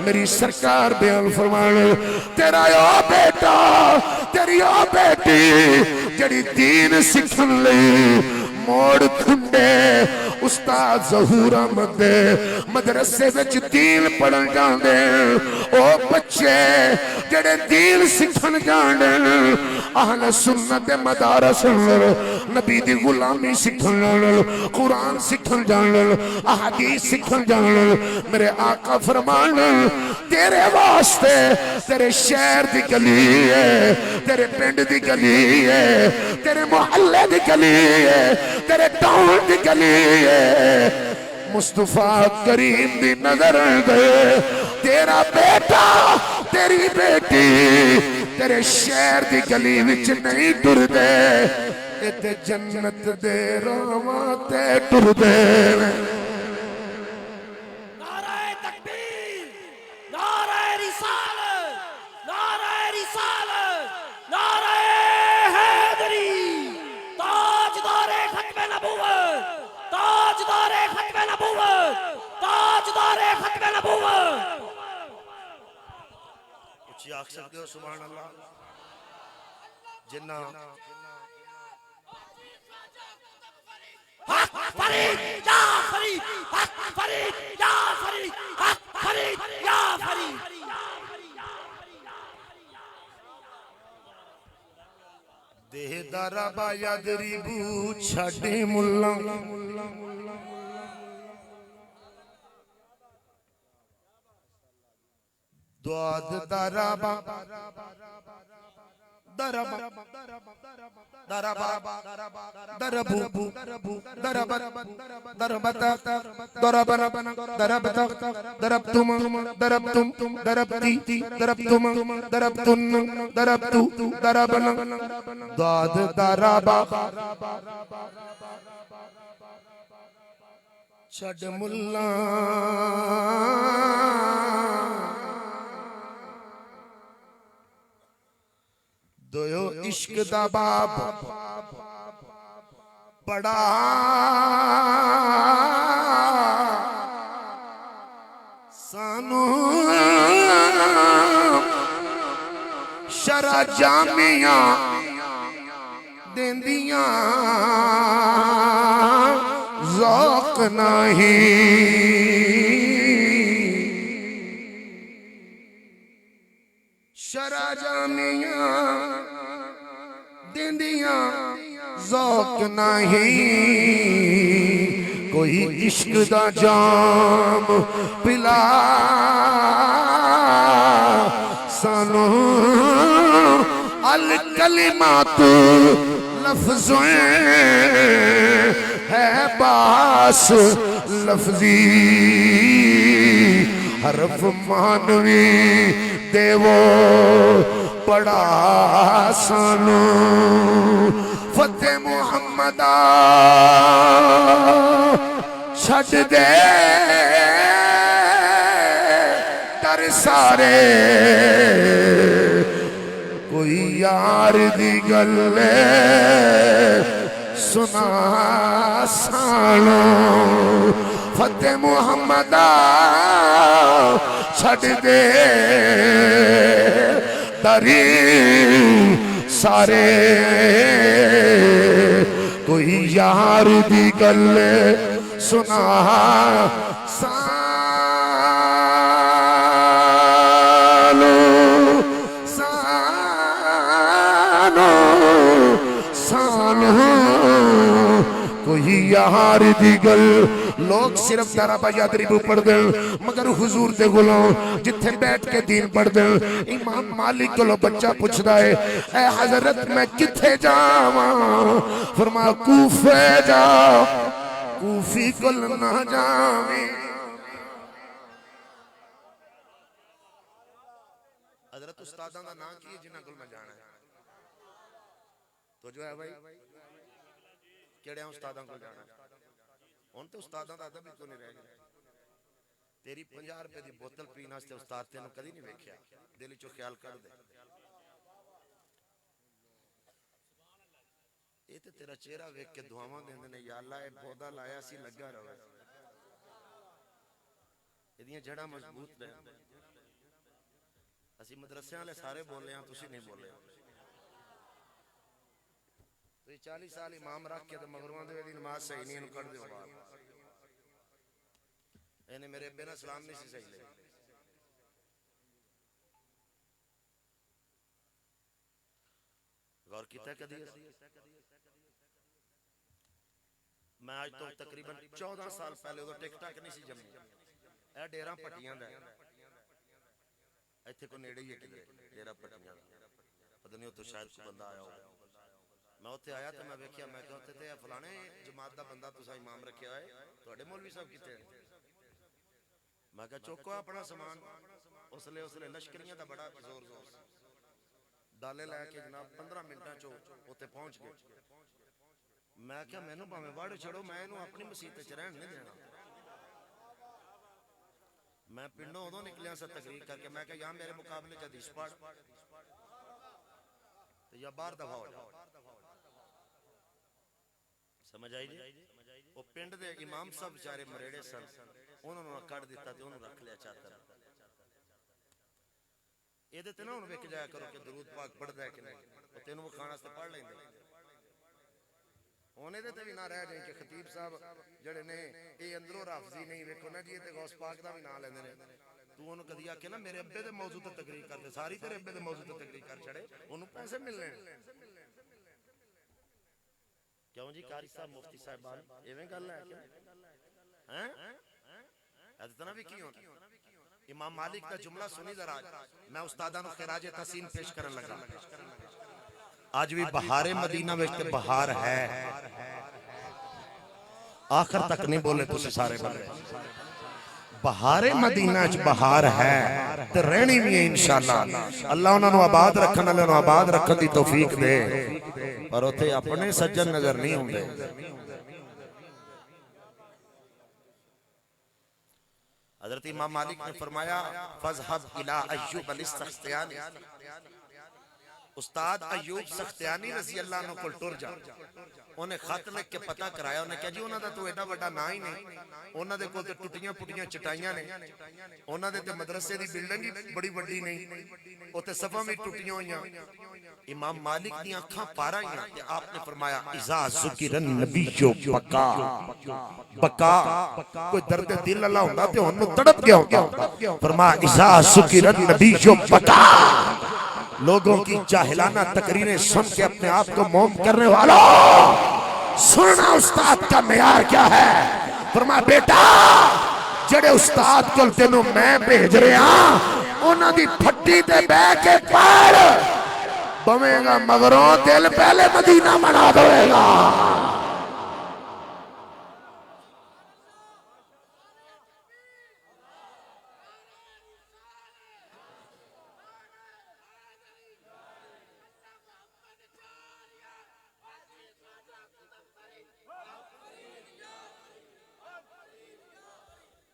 मेरी सरकार बयान फरमाने तेरा ओ बेटा तेरी ओ बेटी जड़ी दीन सीखन लई मोड़ खुंडे उस्ताद ज़हूर अहमद मदरसे विच दीन पढ़न जांदे ओ बच्चे जेड़े दीन सीखन जांदे अहले सुन्नत मदारस नबी दी गुलामी सीखन जांदे कुरान सीखन जांदे अहादीस सीखन जांदे मेरे आका फरमान तेरे वास्ते तेरे शहर दी गली है तेरे पिंड दी गली है तेरे मोहल्ले दी गली है तेरे टाउन दी गली है मुस्तफा करीम दी नजर गए तेरा बेटा तेरी बेटी तेरे शहर दी गली विच नहीं टुरदे इते जन्नत दे रावां ते टुरदे नाराए तकबीर, नाराए रिसालत, नाराए रिसालत, नाराए हैदरी, ताजदारे खत्मे नबूवत, ताजदारे खत्मे नबूवत, ताजदारे खत्मे नबूवत। उच्ची आख सकते हो सुभान अल्लाह जिन्ना हक फरीद या फरीद, हक फरीद या फरीद, हक फरीद या फरीद। देहदारा बायादरी बू छाड़े मुल्ला द्वाद दरबा दरबा दरबा दरबू दरबा दरबता दरबना दरबता दरबतुम दरबतुम दरबती दरबतुम दरबतुन दरबतु दरबना द्वाद दरबा छड़ मुल्ला दोयो इश्क दा बाब बड़ा सानू शरा जामिया देंदिया ज़ौक़ नहीं शरा जामिया देंदिया ज़ौक़ नहीं कोई इश्क दा जाम पिला सानू अल कलिमात लफ्ज़ों है बास लफ्ज़ी हरफ मानवी देवो बड़ा सानू फतेह मुहम्मदा छड़ दे कर सारे कोई यार दी गल सुना सानू फतेह मुहम्मदा छड़ दे दरी सारे कोई यार दी गल सुना सानो सानो सानो कोई यार दी गल लोग सिर्फ दारा बायादरी पढ़ दे मगर हुजूर दे गुलाम जिथे बैठ के दीन पढ़ दे इमाम मालिक को बच्चा पूछदा है ए हजरत मैं किथे जावां फरमा कूफे जा कूफी को ना जावे हजरत उस्तादां दा नाम की है जिन्हां कोल मैं जाना है तो जो है भाई केड़े उस्तादां कोल जाना है हुण ते उस्तादां दा अदब भी कोई नहीं रह गया तेरी 50 रुपए दी बोतल पीने वास्ते उस्ताद तेनू कदी नहीं वेख्या दिल चो ख्याल कर दे ये ते तेरा चेहरा वेख के दुआवां देंदे ने या अल्लाह ए पौधा लाया सी लगा रहे एदियां जड़ां मजबूत ने असी मदरसे वाले सारे बोले हैं तुसी नहीं बोले तो 40 साल इमाम रख के तो मगरवां दे दी नमाज सही नहीं इनु कर दियो बाहर एने मेरे बिना सलाम नहीं सी सही ले गौर कीता कदी मैं आज तो तकरीबन 14 साल पहले उदो टिकटॉक नहीं सी जम्मी ए डेरा पट्टियां दा इत्थे को नेड़े ही है डेरा पट्टियां पता नहीं तो शायद कोई बंदा आया हो मैं उत्थे आया तो मैं वेख्या, मैं कहा उत्थे ते फलाने जमात दा बंदा तुसा इमाम रखिया है, तुहाडे मौलवी साहब किथे? मैं कहा चुको अपना समान। उसले लश्करियां दा बड़ा जोर जोर डाले लैके जनाब 15 मिनटां चो उत्थे पहुंच गए। मैं क्या मैनू भावें वड़ छड़ो, मैं इनू अपनी मसीत च रहन नहीं देना। मैं पिंडों उदों निकलिया सा तकरीर करके, मैं क्या या मेरे मुकाबले च हदीस पढ़ या बाहर दफा हो जा। समझ आई जी? वो पिंड दे इमाम साहब बेचारे मरेड़े सन, उन्होंने कट दिता ते उन्होंने रख लिया चादर। ਇਹਦੇ ਤੇ ਨਾ ਹੁਣ ਵੇਖ ਜਾਇਆ ਕਰੋ ਕਿ ਦਰੂਦ ਪਾਕ ਪੜਦਾ ਹੈ ਕਿ ਨਹੀਂ, ਉਹ ਤੈਨੂੰ ਵਿਖਾਣ ਵਾਸਤੇ ਪੜ ਲੈਂਦੇ। ਹੁਣ ਇਹਦੇ ਤੇ ਵੀ ਨਾ ਰਹਿ ਜਾਏ ਕਿ ਖਤੀਬ ਸਾਹਿਬ ਜਿਹੜੇ ਨੇ ਇਹ ਅੰਦਰੋਂ ਰਾਫਜ਼ੀ ਨਹੀਂ, ਵੇਖੋ ਨਾ ਜੀ ਇਹ ਤੇ ਗੌਸ ਪਾਕ ਦਾ ਵੀ ਨਾਂ ਲੈਂਦੇ ਨੇ। ਤੂੰ ਉਹਨੂੰ ਕਦੀ ਆਖੇ ਨਾ ਮੇਰੇ ਅੱਬੇ ਦੇ ਮੌਜੂ ਤੇ ਤਕਰੀਰ ਕਰਦੇ, ਸਾਰੀ ਤੇਰੇ ਅੱਬੇ ਦੇ ਮੌਜੂ ਤੇ ਤਕਰੀਰ ਕਰ ਛੜੇ, ਉਹਨੂੰ ਪੈਸੇ ਮਿਲਣੇ। ਕਿਉਂ ਜੀ ਕਾਰੀ ਸਾਹਿਬ ਮੁਫਤੀ ਸਾਹਿਬਾਨ ਐਵੇਂ ਗੱਲ ਹੈ हैं? इतना भी क्यों? इमाम मालिक का जुमला सुनी जरा, मैं उस्तादा नु खिराज तहसीन पेश करन लगा। आज भी बहारे मदीना विच ते बहार है, आखिर तक नहीं बोले तुसी सारे बंदे। बहारे मदीना च बहार है ते रहनी भी है इंशाअल्लाह। अल्लाह उन्हां नु आबाद रखन वाले नु आबाद रखन दी तौफीक दे, पर उथे अपने सज्जन नजर नहीं हुंदे। हजरत इमाम मालिक ने फरमाया फज़हब इला अय्यूब अल-सख्तियानी, उस्ताद अय्यूब सख्तियानी रज़ी अल्लाह अन्हु कोल टुर जा। उन्हें खत लिख के पता कराया, उन्हें कहा जी उन्हां दा तो एडा वड्डा ना ही नहीं, उन्हां दे कोल ते टुटियां पुटियां चटाइयां ने, उन्हां दे ते मदरसे दी बिल्डिंग ही बड़ी वड्डी नहीं, उत्ते सफां भी टुटियां होईयां। इमाम मालिक दी अखां पार आईयां ते आपने फरमाया इज़ा ज़ुकिरन नबीयो बका, बका कोई दर्द दिल वाला हुंदा ते ओनू तड़प गया होंदा। फरमाया इज़ा ज़ुकिरन नबीयो बका, लोगों की जाहिलाना तकरीरें सुन के अपने आप को मोम करने वालों, सुनना उस्ताद का मेयार क्या है। फरमाया बेटा जड़े उस्ताद को तेनू मैं भेज रहा उन्हां दी फट्टी ते बह के पढ़, बवेगा मगरों दिल पहले मदीना बना देगा।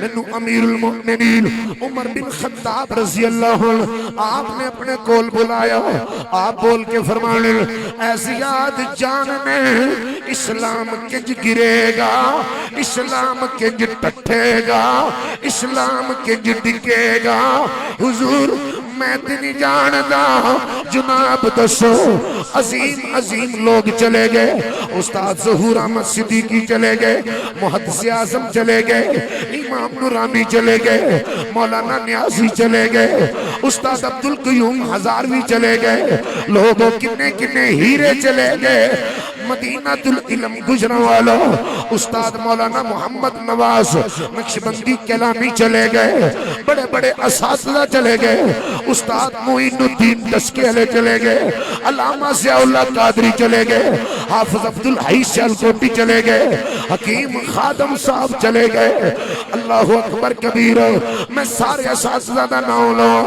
मैनू अमीर उल-मोमिनीन उमर बिन खत्ताब रज़ी अल्लाह आपने अपने कोल बुलाया। आप बोल के फरमाने ऐ ज़ियाद जानने इस्लाम किंज गिरेगा, इस्लाम किंज टठेगा, इस्लाम किंज डिगेगा। हुजूर मैं तो नहीं जानता, जनाब दसो। अजीम अजीम लोग चले गए, उस्ताद ज़हूर अहमद सिद्दीकी चले गए, मुहद्दिस आज़म चले गए, इमाम नूरानी चले गए, मौलाना न्यासी चले गए, उस्ताद अब्दुल क़य्यूम हज़ारवी चले गए, लोगों किन्ने किन्ने हीरे चले गए। मदीनातुल इल्म गुजरा वाला उस्ताद मौलाना मोहम्मद नवाज नक्शबंदी कैलानी चले गए, बड़े बड़े असातिज़ा चले गए, उस्ताद मोइनुद्दीन तस्कियाले चले गए, अल्लामा ज़ियाउल्लाह कादरी चले गए, हाफिज़ अब्दुल हई सियालकोटी चले गए, हकीम खादम साहब चले गए। अल्लाहु अकबर कबीर। मैं सारे असातिज़ा दा नाम लवां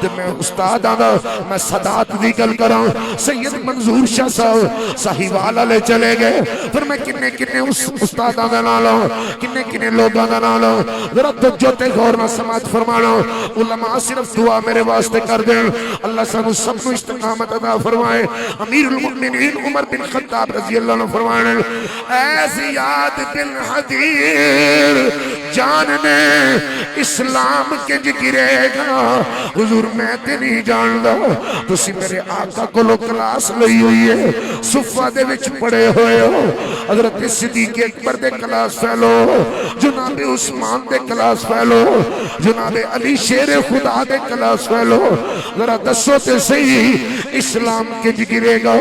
ते मैं उस्तादां दा मैं सदात दी गल करां। सैयद मंजूर शाह साहब साहिवाल वाले चले गए, फिर मैं किन्ने किन्ने उस उस्तादां दा नाम लवां, किन्ने किन्ने लोगां दा नाम लवां। जरा तवज्जो ते गौर नाल समात फरमाना। उलमा सिर्फ दुआ मेरे वास्ते कर देन, अल्लाह सानू सब नू इस्तिकामत अता फरमाए। अमीरुल मोमिनीन उमर बिन खत्ताब रज़ी अल्लाह अन्हु फरमाने ऐ ज़ियाद बिन हदीर जानने इस्लाम किंज गिरेगा। हुजूर मैं ते नहीं जानदा, तुसी मेरे आका कोलों क्लास लई हुई है, सुफा दे विच पड़े हुए हो, हज़रत सिद्दीक़ अकबर दे क्लास फैलो, जनाब उस्मान दे क्लास फैलो, जनाब अली शेर खुदा दे क्लास फैलो। जरा दसो ते सही इस्लाम के गिरेगा।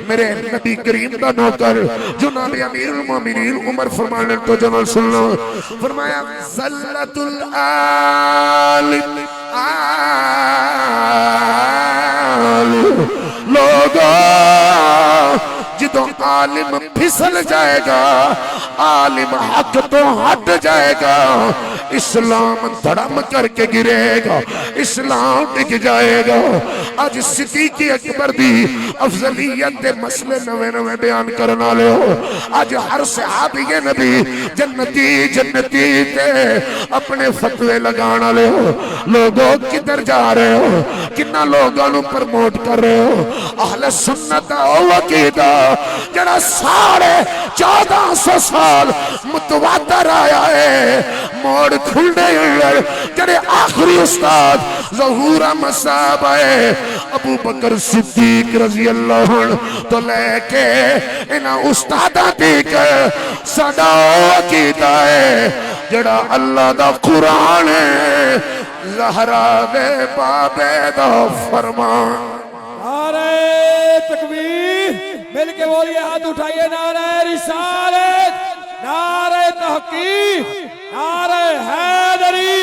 मेरे नबी करीम का नौकर जनाब अमीरुल मोमिनीन उमर फरमाने तो जनरल सुन लो, फरमाया ज़ल्लतुल आलिम लोगों जिदों आलिम फिसल जाएगा, आलिम हक तो हट जाएगा, इस्लाम धड़म करके गिरेगा, इस्लाम टिक जाएगा। आज सिद्दीक़ अकबर दी अफजलियत के मसले नवे नवे बयान करने वाले हो। आज हर सहाबी नबी जन्नती जन्नती ते अपने फतवे लगाने वाले हो। लोगों किधर जा रहे हो, किन्ना लोगों को प्रमोट कर रहे हो। अहले सुन्नत ओ अकीदा जरा 1450 साल मुतवातर आया है, मोड़ खुलने जड़े आखिरी उस्ताद ज़हूर अहमद साहब आए, अबू बकर सिद्दीक रज़ी अल्लाह तो लेके इन्हां उस्तादां तक साडा अकीदा है जड़ा अल्लाह दा कुरान है, ज़हरा दे बाबे दा फरमान। नारे तकबीर, मिलके बोलिए, हाथ उठाइए। नारे रिसालत, नारे तहकीक, नारे हैदरी,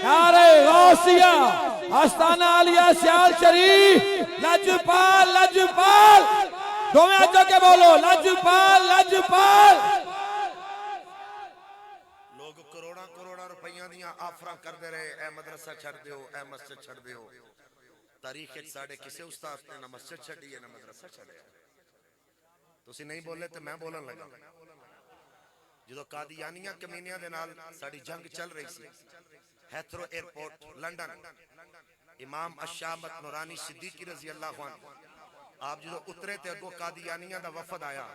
नारे गौसिया, आस्ताना आलिया सियाल शरीफ, लजपाल लजपाल, दोवें हाथों के बोलो, लजपाल लजपाल। लोग करोड़ा करोड़ा रुपया दियां आफरां करते रहे, ए मदरसा छड़ दियो, ए मस्जिद छड़ दियो। तारीख साढ़े किसी उस्ताद ने ना मस्जिद छड़ी है ना मदरसा छड़िया। तुसी नहीं बोले तो मैं बोलन लगा। जो कादियानिया कमीनिया दे नाल साड़ी जंग चल रही सी, हैथरो एयरपोर्ट लंदन, इमाम अशामत नूरानी सिद्दीकी रज़ी अल्लाह अन्हु आप जो उतरे ते अगो कादियानिया दा वफद आया,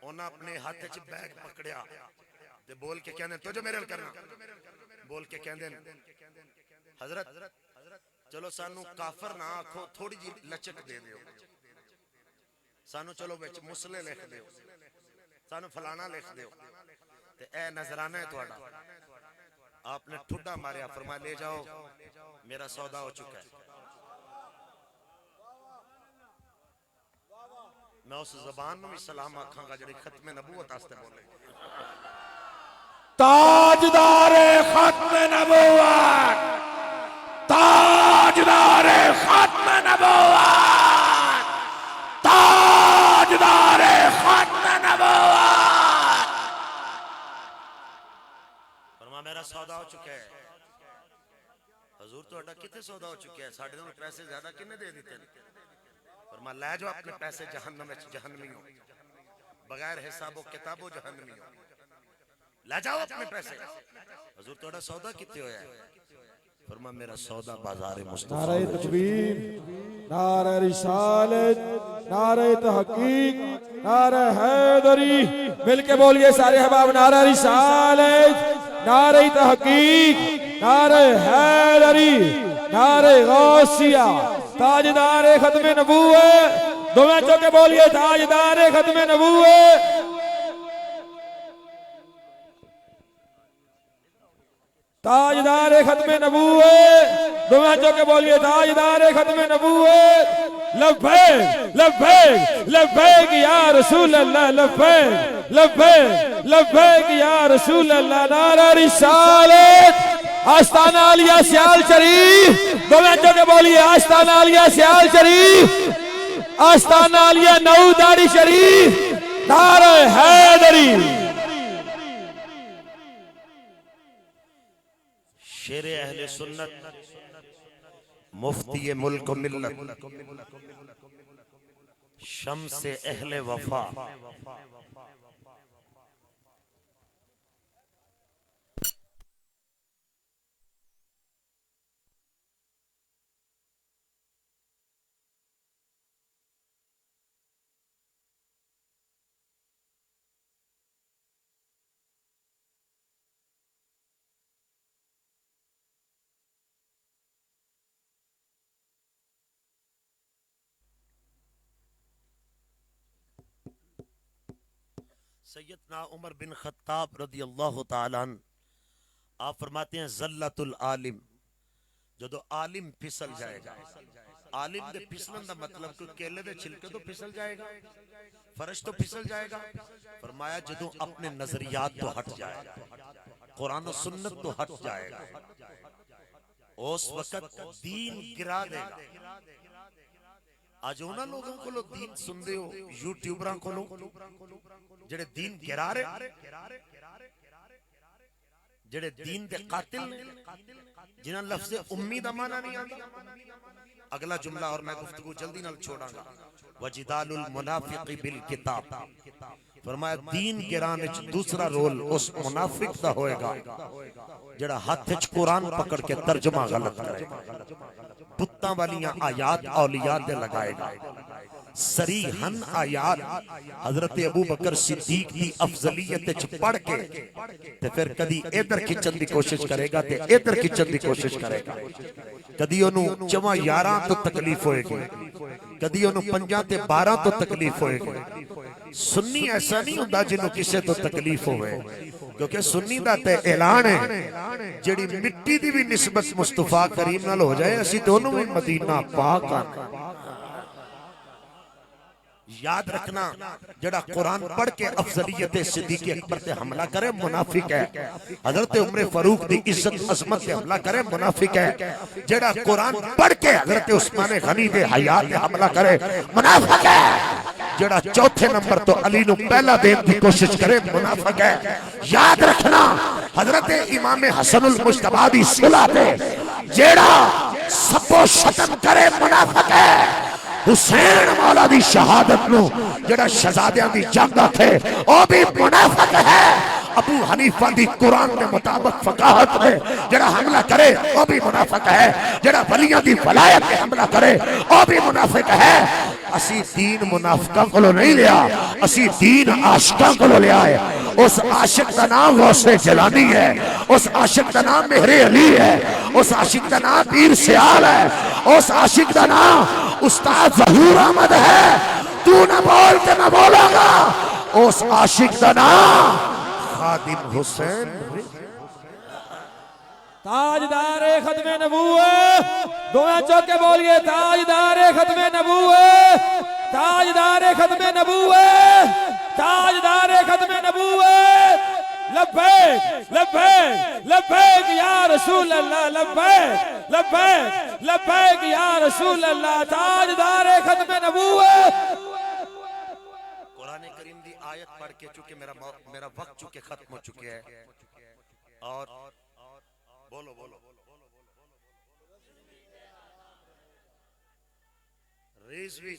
उन्हें अपने हाथ च बैग पकड़िया ते बोल के कहंदे तुझे मेरे करना, बोल के कहंदे हजरत चलो सानू काफर ना आखो, थोड़ी जी लचक दे दियो, सानू चलो विच मुसले लिख दियो, सानू फलाना लिख दियो, ते ए नजराना है तुहाडा। आपने ठुड्डा मारिया, फरमाया ले जाओ, मेरा सौदा हो चुका है। मैं उस जबान में भी सलाम आखांगा जिहड़ी खत्मे नबूवत वास्ते बोले। ताजदारे खत्म नबूवत, ताजदारे खत्म नबूवत, ताजदारे खत्म नबूवत। फरमाया मेरा सौदा हो चुका है। हजूर तुहाडा किथे सौदा हो चुका है, साडे नाल पैसे ज्यादा किन्ने दे दिते ने। फरमाया ले जाओ अपने पैसे, जहन्नम विच जहन्नमी हो, बगैर हिसाबो किताबो जहन्नमी हो, ले जाओ अपने पैसे। हजूर तुहाडा सौदा किथे होया है? फरमाया मेरा सौदा बाजार मुस्तफा। नारे तकबीर, नारे रिसालत, नारे तहकीक, नारे हैदरी, मिलके बोलिए सारे अहबाब, नारे रिसालत, नारे तहकीक, नारे हैदरी, नारे गौसिया, ताजदारे खत्मे नबूवत, दोवें चौके बोलिए, ताजदारे खत्मे नबूवत। ताजदारे खत्मे नबूवत, दोवें चौके बोलिए, ताजदारे खत्मे नबूवत। लब्बैक लब्बैक लब्बैक या रसूल अल्लाह, लब्बैक लब्बैक लब्बैक या रसूल अल्लाह। नारा रिसालत, आस्ताना आलिया सियाल शरीफ, दोवें चौके बोलिए, आस्ताना आलिया सियाल शरीफ, आस्ताना आलिया नऊ दाड़ी शरीफ, नारा हैदरी। शेरे अहले सुन्नत, मुफ्ती मुल्क मिल्लत, शम्से अहले वफा, सैयदना उमर बिन खत्ताब रदी अल्लाह तआला अन्हु आप फरमाते हैं ज़ल्लतुल आलिम, जो आलिम फिसल जाएगा आलिम दे फिसलन दा मतलब कोई केले दे छिलके तो फिसल जाएगा, फर्श तो फिसल जाएगा। फरमाया जदों अपने नजरियात तो हट जाएगा, कुरान और सुन्नत तो हट जाएगा, उस वक्त दीन गिरा देगा। आज उन्होंने लोगों को दीन सुनते हो यूट्यूबरां को जेड़े दीन गिरा रहे, जेड़े दीन दे कातिल ने, जिन्हां लफ्ज़ उम्मी दा माना नहीं आंदा। अगला जुमला और मैं गुफ्तगू जल्दी नाल छोड़ांगा। वजिदालुल मुनाफिकी बिल किताब, फरमाया दीन गिराने च दूसरा रोल उस मुनाफिक दा होएगा जेड़ा हाथ च कुरान पकड़ के तर्जमा गलत करेगा, पुत्तां वालियां आयात औलिया दे लगाएगा, सरीहन आयात हजरत अबू बकर सिद्दीक की अफजलियत च पढ़ के ते फिर कदी इधर खिंचन की कोशिश करेगा ते इधर खिंचन की कोशिश करेगा। कदी ओनू 4 तो तकलीफ होएगी, कदी ओनू 5 ते 12 तो तकलीफ होएगी। सुन्नी ऐसा नहीं होता जिन्हों किसी तो तकलीफ होवे, क्योंकि सुन्नी दा ते ऐलान है जेड़ी मिट्टी दी भी निस्बत मुस्तफा करीम नाल हो जाए असी दोनों भी मदीना पाक आना। याद रखना जड़ा कुरान पढ़ के अफजलियत सिद्दीक अकबर पे हमला करे मुनाफिक है, हजरत उमर फारूक दी इज्जत अजमत पे हमला करे मुनाफिक है, जड़ा कुरान पढ़ के हजरत उस्मान गनी दे हयात पे हमला करे मुनाफिक है, जड़ा चौथे नंबर तो अली नु पहला देने की कोशिश करे मुनाफिक है। याद रखना हजरत इमाम हसनुल मुज्तबा दी सुलह पे जेड़ा सबो शतम करे मुनाफिक है। हुसैन मौला दी शहादत नु जेड़ा शहजादियां दी जंग आखे ओ भी मुनाफिक है। अबू हनीफा दी कुरान के मुताबिक फकाहत है जेड़ा हमला करे ओ भी मुनाफिक है, जेड़ा वलियां दी वलायत पे हमला करे ओ भी मुनाफिक है। असी दीन मुनाफिकां कोलों नहीं लिया, असी दीन आशिकां कोलों लिया है। उस आशिक का नाम गौसे जलानी है, उस आशिक का नाम मेहरे अली है, उस आशिक का नाम पीर सियाल है, उस आशिक का नाम उस्ताद ज़हूर अहमद है। तू न बोल के मैं बोलूंगा। उस आशिक का नाम खादिम हुसैन, ताजदारे खत्मे नबूवत, दुआ चौके बोलिए ताजदारे खत्मे नबूवत, ताजदारे खत्मे नबूवत, ताजदारे खत्मे नबूवत। लब्बैक लब्बैक लब्बैक या रसूल अल्लाह, लब्बैक लब्बैक लब्बैक या रसूल अल्लाह, ताजदारे खत्मे नबूवत। कुरान करीम दी आयत पढ़ के चूंकि मेरा वक्त चूंकि खत्म हो चुके है और बोलो बोलो रिजवी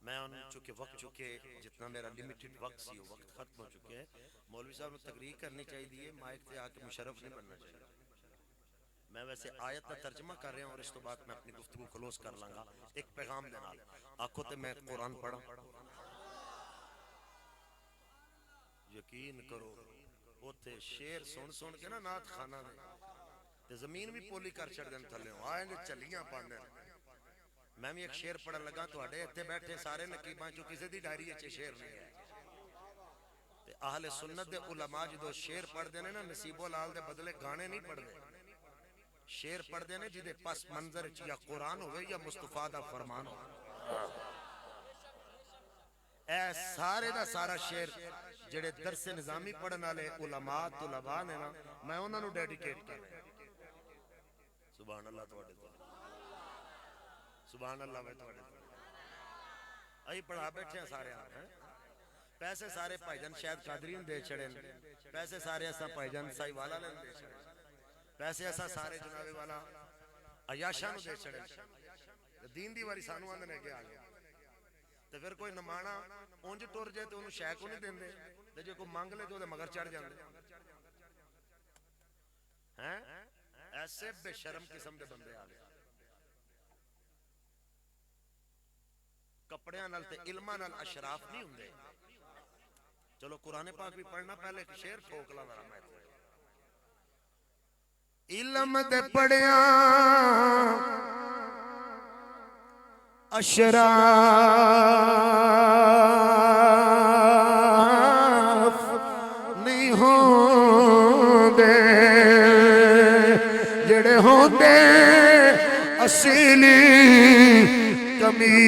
मैं चूंकि वक्त चुके जितना मेरा लिमिटेड वक्त सी वक्त खत्म हो चुके हैं। मौलवी साहब ने तकरीर करनी चाहिए, माइक पे आके मुशर्रफ नहीं बनना चाहिए। मैं वैसे आयत का तर्जमा कर रहा हूं और इस तो बाद मैं अपनी गुफ्तगू क्लोज कर लांगा एक पैगाम दे नाल। आखो ते मैं कुरान पढ़ा, यकीन करो उथे शेर सुन सुन के ना नात खाना ने ते जमीन भी पोली कर छड़ देन थल्ले आएंगे चलियां पांदे। मैं भी एक शेर पढ़न लगा, तुहाडे इत्थे बैठे सारे नकीबां चो किसी दी डायरी च शेर नहीं है ते अहले सुन्नत दे उलमा जो शेर पढ़ते हैं ना नसीबो लाल दे बदले गाने नहीं पढ़ते, शेर पढ़ते हैं जिदे पस मंजर च या कुरान होवे या मुस्तफा दा फरमान हो। ए सारे दा सारा शेर जेड़े दरस निजामी पढ़न वाले उलमा तुलबा ने ना मैं उन्हां नू डेडिकेट कर रहा। सुभान अल्लाह, तुहाडे सुभान अल्लाह। वे तुहाडे अई पढ़ा बैठे सारे पैसे सारे भाईजान शायद कादरी दे छड़े, पैसे सारे असा भाईजान साई वाला ने दे छड़े, पैसे असा सारे जनाबे वाला अयाशा नु दे छड़े। दीन दी वारी सानू आंदे ने के आ गया ते फिर कोई नमाना उंज टुर जाए तो उन्हें शै को नहीं देंदे ते जे कोई मंग ले तो ओदे मगर चढ़ जांदे हैं। ऐसे बेशर्म किस्म दे बंदे आ गए। कपड़ियां नाल ते इल्मां नाल अशराफ नहीं हुंदे। चलो कुरान पाक भी पढ़ना, पहले एक शेर ठोक ला जरा मैं। इल्म ते पढ़िया अशराफ नहीं होंदे, असली कमी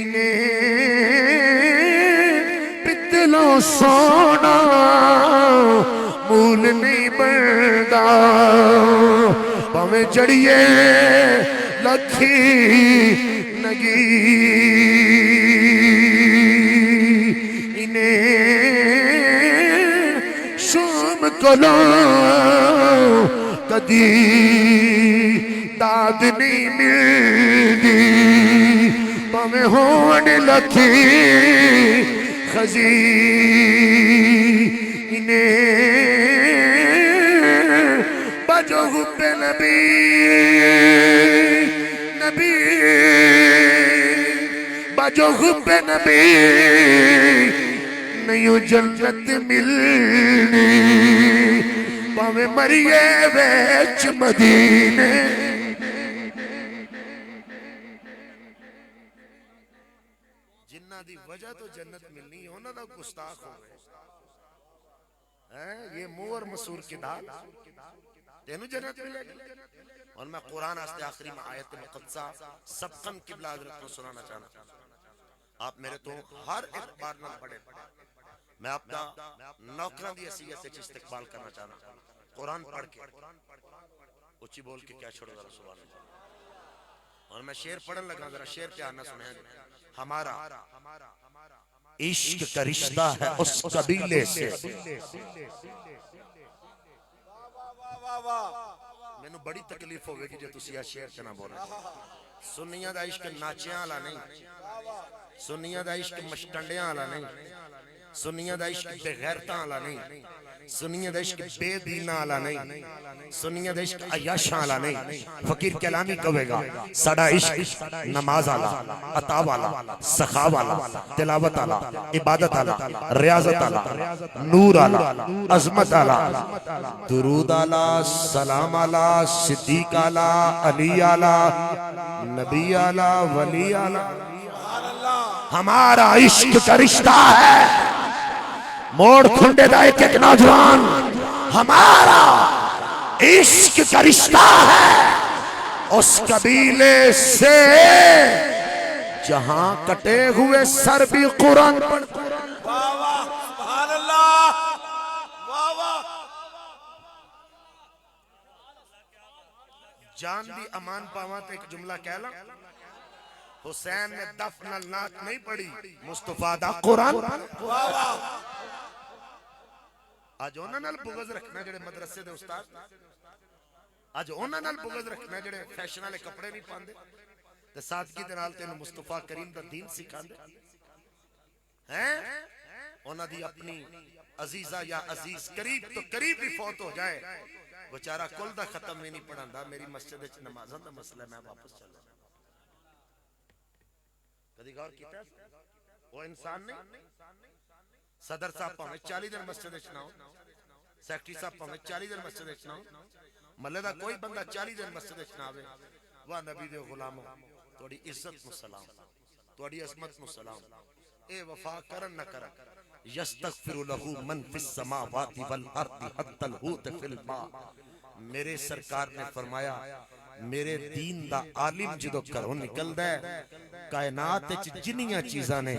इन्हें पितलो सोना मूल नहीं बनता भावे जड़िए लखी नगी इन्हें शाम कोलो कदी दाद नहीं मिलती भावे होने लखी खजी इन्हें बजो हुब्बे नबी नबी बजो हुब्बे नबी नहीं जन्नत मिलनी भावे मरिए वेच मदीने जिन्ना दी वजह तो जन्नत मिलनी उन्हां दा गुस्ताख हो गए हैं ये मुंह और मसूर की दाल तेनू जन्नत मिलेगी और मैं कुरान आस्ते आखिरी में आयत मुक़द्दसा सबकन किबला हज़रत को सुनाना चाहता आप मेरे तो हर एक बार ना पढ़े मैं अपना नौकरां दी हैसियत से इस्तेकबाल करना चाहता कुरान पढ़ के ऊंची बोल के क्या छोड़ो जरा सुभान अल्लाह और मैं शेर पढ़ने लगा जरा शेर ध्यान ना सुने हमारा इश्क का रिश्ता है उस कबीले से मैनू बड़ी तकलीफ होगी जो तुसी शेर च ना बोलो सुन्नियां दा इश्क नाचियां वाला नहीं सुन्नियां दा इश्क मस्टंडियां वाला नहीं सुन्नियां दा इश्क बेगैरतां वाला नहीं सुन्नियां दा इश्क बेदीना वाला नहीं सुन्नियां दा इश्क अयाशां वाला नहीं फकीर कलामी कहेगा साडा इश्क नमाज वाला अता वाला सखा वाला तिलावत वाला इबादत वाला रियाजत वाला नूर वाला अजमत वाला दुरूद वाला सलाम वाला सिद्दीक वाला अली वाला नबी वाला वली वाला हमारा इश्क का रिश्ता है मोड़ खुंडे दा एक एक नौजवान हमारा इश्क का रिश्ता है उस कबीले से जहां कटे हुए सर भी कुरान पढ़ते वाह वाह सुभान अल्लाह वाह वाह जान दी अमान पावा तो एक जुमला कह ला हुसैन ने दफन नाक नहीं पढ़ी मुस्तफा दा कुरान आज उन्हां नाल बुगज रखना जेड़े मदरसे दे उस्ताद आज उन्हां नाल बुगज रखना जेड़े फैशन वाले कपड़े नहीं पांदे ते सादगी दे नाल तेनु मुस्तफा करीम दा दीन सिखांदे हैं उन्हां दी अपनी अजीजा या अजीज करीब तो करीब भी फौत हो जाए बेचारा कुल दा खत्म भी नहीं पढ़ांदा मेरी मस्जिद विच नमाज़ां दा मसला मैं वापस चला कदी गौर कीता वो इंसान नहीं सदर साहब भावें 40 दिन मस्जिद विच ना हो सेक्रेटरी साहब भावें 40 दिन मस्जिद विच ना हो महल्ले दा कोई बंदा 40 दिन मस्जिद विच ना आवे वाह नबी दे गुलामो तोड़ी इज्जत नु सलाम तोड़ी अजमत नु सलाम ए वफा करन न कर यस्तगफिरु लहू मन फिस समावाति वल अर्दि हत्तल हूत फिल मा मेरे सरकार ने फरमाया मेरे दीन दा आलिम जदों घरों निकलदा है कायनात विच जिन्नियां चीज़ां ने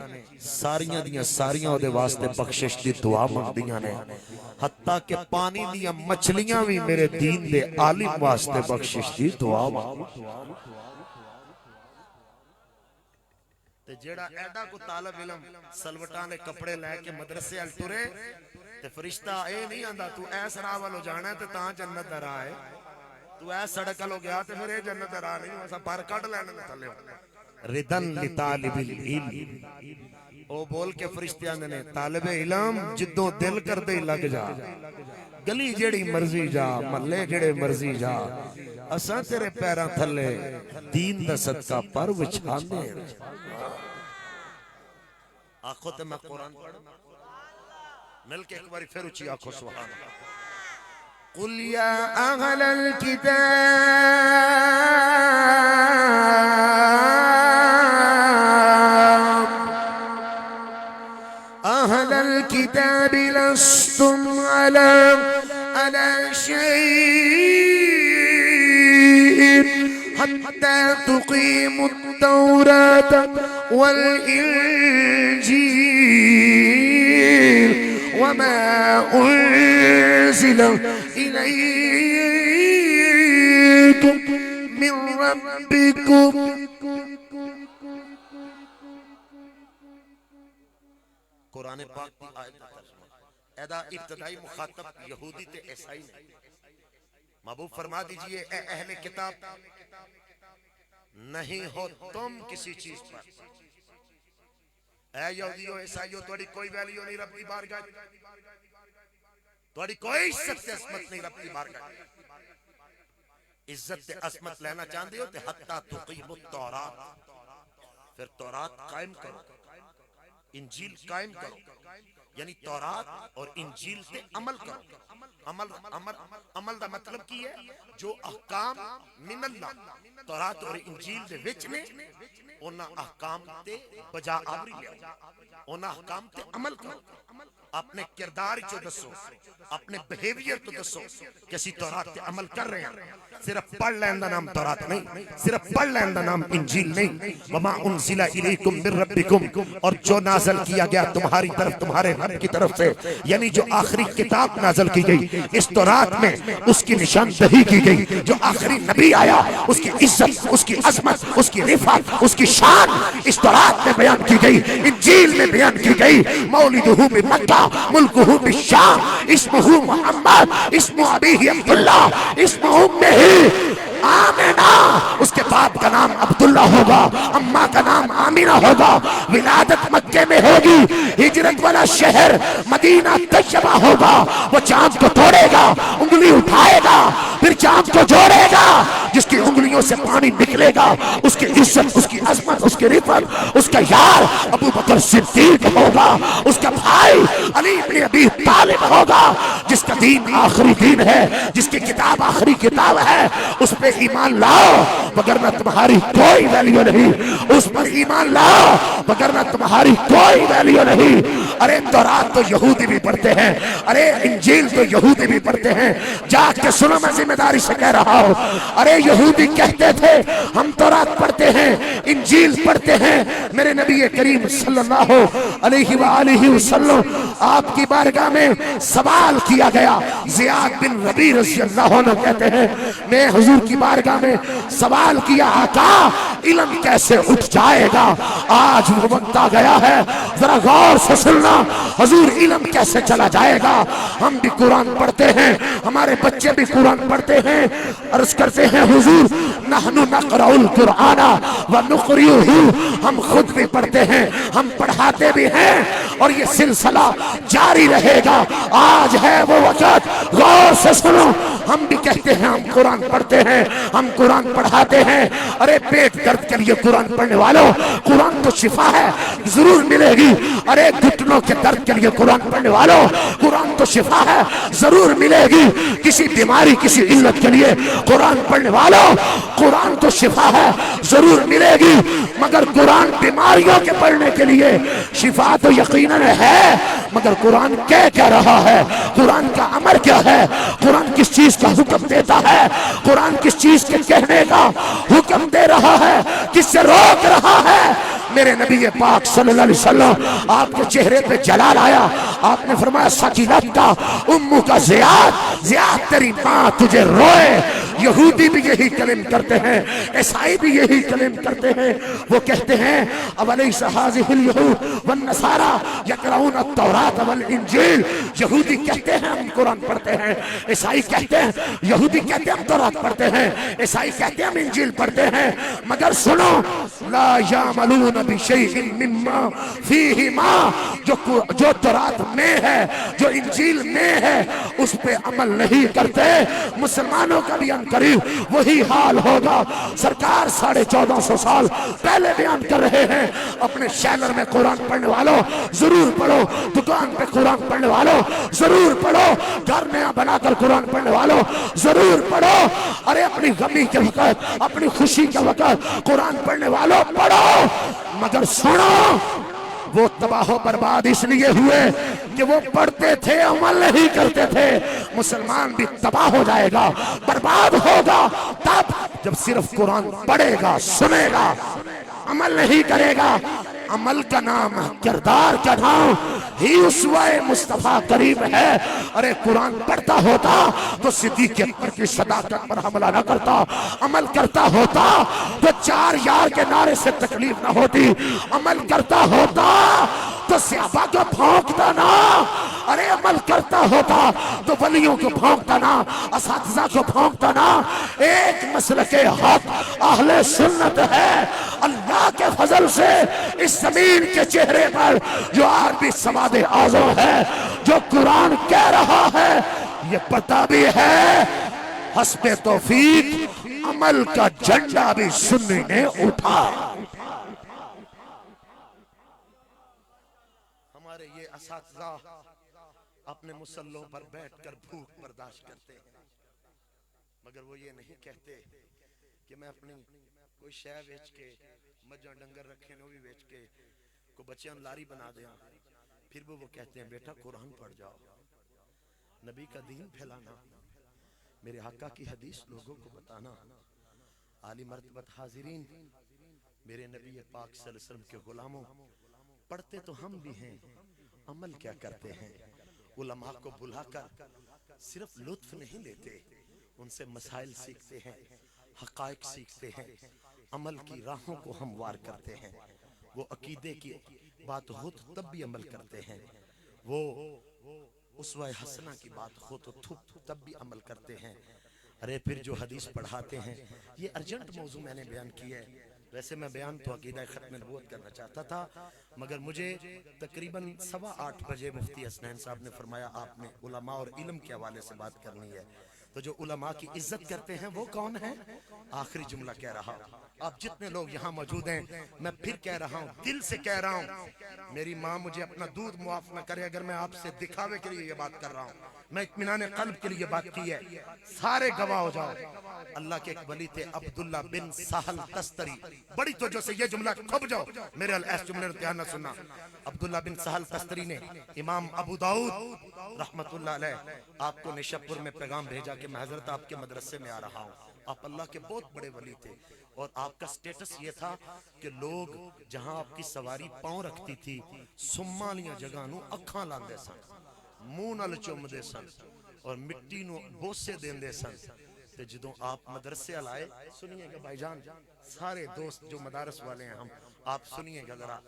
सारियां दियां सारियां ओदे वास्ते बख्शिश दी दुआ मंगदियां ने हत्ता कि पानी दियां मछलियां भी मेरे दीन दे आलिम वास्ते बख्शिश दी दुआ मंगदियां ते जेड़ा एडा को तालब इलम सलवटां दे कपड़े लेके मदरसे अल टुरे ते फरिश्ता ए नहीं आंदा तू ऐस राह वालों जाना है ते तां जन्नत दा राह है तू ऐस सड़क वालों गया ते फिर ए जन्नत दा राह नहीं ऐसा पर कट लेने थल्ले रिदन लि तालिबिल इल्म ओ बोल के फरिश्ते आंदे ने तालिबे इलम जिद्दों दिल करदे लग जा गली जेड़ी मर्जी जा महल्ले जेड़े मर्जी जा असां तेरे पैरां थल्ले दीन दा सदका पर विछांदे आखो ते मैं कुरान पढ़ मिलके एक बार फिर ऊंची आखो सुभान अल्लाह कुल या अहलल किताब अहलल किताब लस्तुम अला शै तुक़ीमुत तौरात वल इंजील वमा उन्ज़िला इलैकुम मिन रब्बिकुम। कुरान पाक की आयत का तर्जुमा एदा इब्तदाई मुखातब यहूदी ते ईसाई ने। महबूब फरमा दीजिए, ए अहले किताब, नहीं हो तुम किसी चीज पर, ए यहूदियों ईसाइयों, थोड़ी कोई वैल्यू नहीं रब की बारगाह, थोड़ी कोई इज्जत असमत नहीं रब की बारगाह। इज्जत असमत लेना चाहते हो तो हत्ता तुक़ीमुत तौरात, फिर तौरात कायम करो, इंजील कायम करो, यानी तौरात और इंजील से अमल करो। अमल अमल अमल का मतलब की है जो अहकाम मिनल्लाह तौरात और इंजील दे विच ने उन्हां अहकाम ते बजा आवरी ले, उन्हां अहकाम ते अमल करो। अपने किरदार चो दसो, अपने बिहेवियर तो दसो कि असी तौरात ते अमल कर रहे हैं। सिर्फ पढ़ लेने का नाम तौरात नहीं, सिर्फ पढ़ लेने का नाम इंजील नहीं। वमा उन्ज़िला इलैकुम मिर रब्बिकुम, और जो नाज़िल किया गया तुम्हारी तरफ, तुम्हारे रब की तरफ से, यानी जो आखिरी किताब नाज़िल की गई इस तौरात में उसकी निशानदही की गई। जो आखिरी नबी आया उसकी इज्जत, उसकी अजमत, उसकी रिफत, उसकी शान इस तौरात में बयान की गई, इंजील में बयान की गई। मौलिदुहु बिमक्का मुल्कुहु बिश्शाम, इस्मुहु मुहम्मद, इस्मु अबीही अब्दुल्लाह, इस्मु उम्मिही आमिना, उसके बाप का नाम अब्दुल्ला होगा, अम्मा का नाम आमिना होगा। विलादत मक्के में होगी, हिजरत वाला शहर मदीना तैयबा होगा। वो चांद को तोड़ेगा, उंगली उठाएगा, फिर चांद को जोड़ेगा। जिसकी उंगलियों से पानी निकलेगा उसकी इज्जत, उसकी अजमत, उसकी रिफत, उसका यार अबू बकर सिद्दीक होगा, उसका भाई अली इब्न अबी तालिब होगा। जिसका दीन आखिरी दीन है, जिसकी किताब आखिरी किताब है, उस पर ईमान लाओ वगरना तुम्हारी कोई वैल्यू नहीं। उस पर ईमान लाओ वगरना तुम्हारी कोई वैल्यू नहीं। अरे तौरात तो यहूदी भी पढ़ते हैं, अरे इंजील तो यहूदी भी पढ़ते हैं। जाग के सुनो, मैं जिम्मेदारी से कह रहा हूं। अरे यहूदी कहते थे हम तौरात पढ़ते हैं, इंजील पढ़ते हैं। मेरे नबी करीम सल्लल्लाहु अलैहि वसल्लम आपकी बारगाह में सवाल किया गया। ज़ियाद बिन रबी रज़ी अल्लाह अन्हु कहते हैं, मैं हुजूर की बारगाह में सवाल किया, आका इल्म कैसे उठ जाएगा? आज वो वक्त आ गया है, जरा गौर से सुनना, हुजूर इल्म कैसे चला जाएगा? हम भी कुरान पढ़ते हैं, हमारे बच्चे भी कुरान पढ़ते हैं। अर्ज करते हैं हुजूर नहनु नक़रउल कुराना व नुक़रिउहु, हम खुद भी पढ़ते हैं, हम पढ़ाते भी हैं और ये सिलसिला जारी रहेगा। आज है वो वक्त, गौर से सुनो। हम भी कहते हैं हम कुरान पढ़ते हैं, हम कुरान पढ़ाते हैं। अरे पेट दर्द के लिए कुरान पढ़ने वालों, कुरान तो शिफा है, जरूर मिलेगी। अरे घुटनों के दर्द के लिए कुरान पढ़ने वालों, कुरान तो शिफा है, जरूर मिलेगी। किसी बीमारी, किसी इल्लत के लिए कुरान पढ़ने वालों, कुरान तो शिफा है, जरूर मिलेगी। मगर कुरान बीमारियों के पढ़ने के लिए शिफा तो यकीनन है, मगर कुरान क्या रहा है, कुरान का अमर क्या है, कुरान किस चीज का हुक्म देता है, कुरान किस चीज के कहने का हुक्म दे रहा है, किससे रोक रहा है। मेरे नबी पाक सल्लल्लाहु अलैहि वसल्लम आपके चेहरे पे जलाल आया। आपने फरमाया सकीलत का उम्मू का ज़ियाद, ज़ियाद तेरी माँ तुझे रोए। यहूदी भी यही कलम करते हैं, ईसाई भी यही कलम करते हैं। वो कहते हैं अवलैसा हाज़िहिल यहूद वन नसारा यक़रऊन तौरात वल इंजील। यहूदी कहते हैं हम कुरान पढ़ते हैं, ईसाई कहते हैं, यहूदी कहते हैं हम तौरात पढ़ते हैं, ईसाई कहते हैं हम इंजील पढ़ते हैं। मगर सुनो, ला यामलून बिशैइन मिम्मा फीहिमा, जो तौरात में है, जो इंजील में है, उस पे अमल नहीं करते। मुसलमानों का भी करीब वही हाल होगा। सरकार 1450 साल पहले बयान कर रहे हैं, अपने शहर में कुरान पढ़ने वालों जरूर पढ़ो, दुकान पे कुरान पढ़ने वालों जरूर पढ़ो, घर नया बनाकर कुरान पढ़ने वालों जरूर पढ़ो। अरे अपनी गमी के वक्त, अपनी खुशी के वक्त कुरान पढ़ने वालों पढ़ो। मगर सुनो, वो तबाह बर्बाद इसलिए हुए कि वो पढ़ते थे, अमल नहीं करते थे। मुसलमान भी तबाह हो जाएगा, बर्बाद होगा तब जब सिर्फ कुरान पढ़ेगा, सुनेगा, अमल नहीं करेगा। अमल का नाम, किरदार का नाम ही उसवाए मुस्तफा करीम है। अरे कुरान पढ़ता होता तो सिद्दीक़ अकबर की सदाकत पर हमला न करता, अमल करता होता तो 4 यार के नारे से तकलीफ न होती, अमल करता होता तो सहाबा को भौंकता ना, अरे अमल करता होता तो वलियों को भौंकता ना, असातिज़ा को भौंकता ना। एक मसलके हक अहले सुन्नत है। अल्लाह के फजल से इस जमीन के चेहरे पर जो आरबी समादे आज़म है, जो कुरान कह रहा है, ये पता भी है हस्बे तौफीक अमल का झंडा भी सुन्नी ने उठा। हमारे ये असातिज़ा अपने मुसल्लों पर बैठकर भूख बर्दाश्त करते हैं, मगर वो ये नहीं कहते कि मैं अपनी कोई शय बेच के, मज्जा डंगर रखे ने वो भी बेच के, को बच्चियां लारी बना दें। फिर वो कहते हैं बेटा कुरान पढ़ जाओ, नबी का दीन फैलाना, मेरे आका की हदीस लोगों को बताना। आली मर्तबत हाजिरीन, मेरे नबी पाक सल्लल्लाहु अलैहि वसल्लम के गुलामों, पढ़ते तो हम भी हैं, अमल क्या करते हैं? उलमा को बुलाकर सिर्फ लुत्फ नहीं लेते, उनसे मसाइल सीखते हैं, हकायक सीखते हैं, अमल की राहों को हमवार करते हैं। वो अकीदे की बात हो तो तब भी अमल करते हैं, वो उसवा हसना की बात हो तो तब भी अमल करते हैं। अरे फिर जो हदीस पढ़ाते हैं, ये अर्जेंट मौजू मैंने बयान किया है। वैसे मैं बयान तो अकीदा खत्म नबूवत करना चाहता था, मगर मुझे तकरीबन 8:15 बजे मुफ्ती हसनैन साहब ने फरमाया आपने उलमा और इल्म के हवाले से बात करनी है। तो जो उलमा की इज्जत करते हैं वो कौन है? आखिरी जुमला कह रहा हूं, आप जितने लोग यहाँ मौजूद हैं, मैं फिर कह रहा हूँ, दिल से कह रहा हूँ, मेरी माँ मुझे अपना दूध मुआफ न करे अगर मैं आपसे दिखावे के लिए ये बात कर रहा हूँ। मैं इत्मीनान कल्ब के लिए बात की है, सारे गवाह हो जाओ। अल्लाह के एक वली थे अब्दुल्ला बिन सहल तस्तरी, बड़ी तवज्जो से ये जुमला खप जाओ, मेरे ऐसे जुमले ध्यान न सुनना। अब्दुल्ला बिन सहल तस्तरी ने इमाम अबू दाऊद रहमतुल्लाह अलैह आपको निशापुर में पैगाम भेजा कि मैं हजरत आपके मदरसे में आ रहा हूँ। आप अल्लाह के बहुत बड़े वली थे और आपका स्टेटस ये था कि लोग जहां आपकी सवारी पांव रखती थी, सुम्मालियां जगह नू अखां लांदे सन, मुंह नाल चुमदे सन और मिट्टी नू बोसे देंदे सन। ते जदों आप मदरसे लाए, सुनिएगा भाईजान, सारे दोस्त जो मदारस वाले हैं, आप सुनिएगा जरा,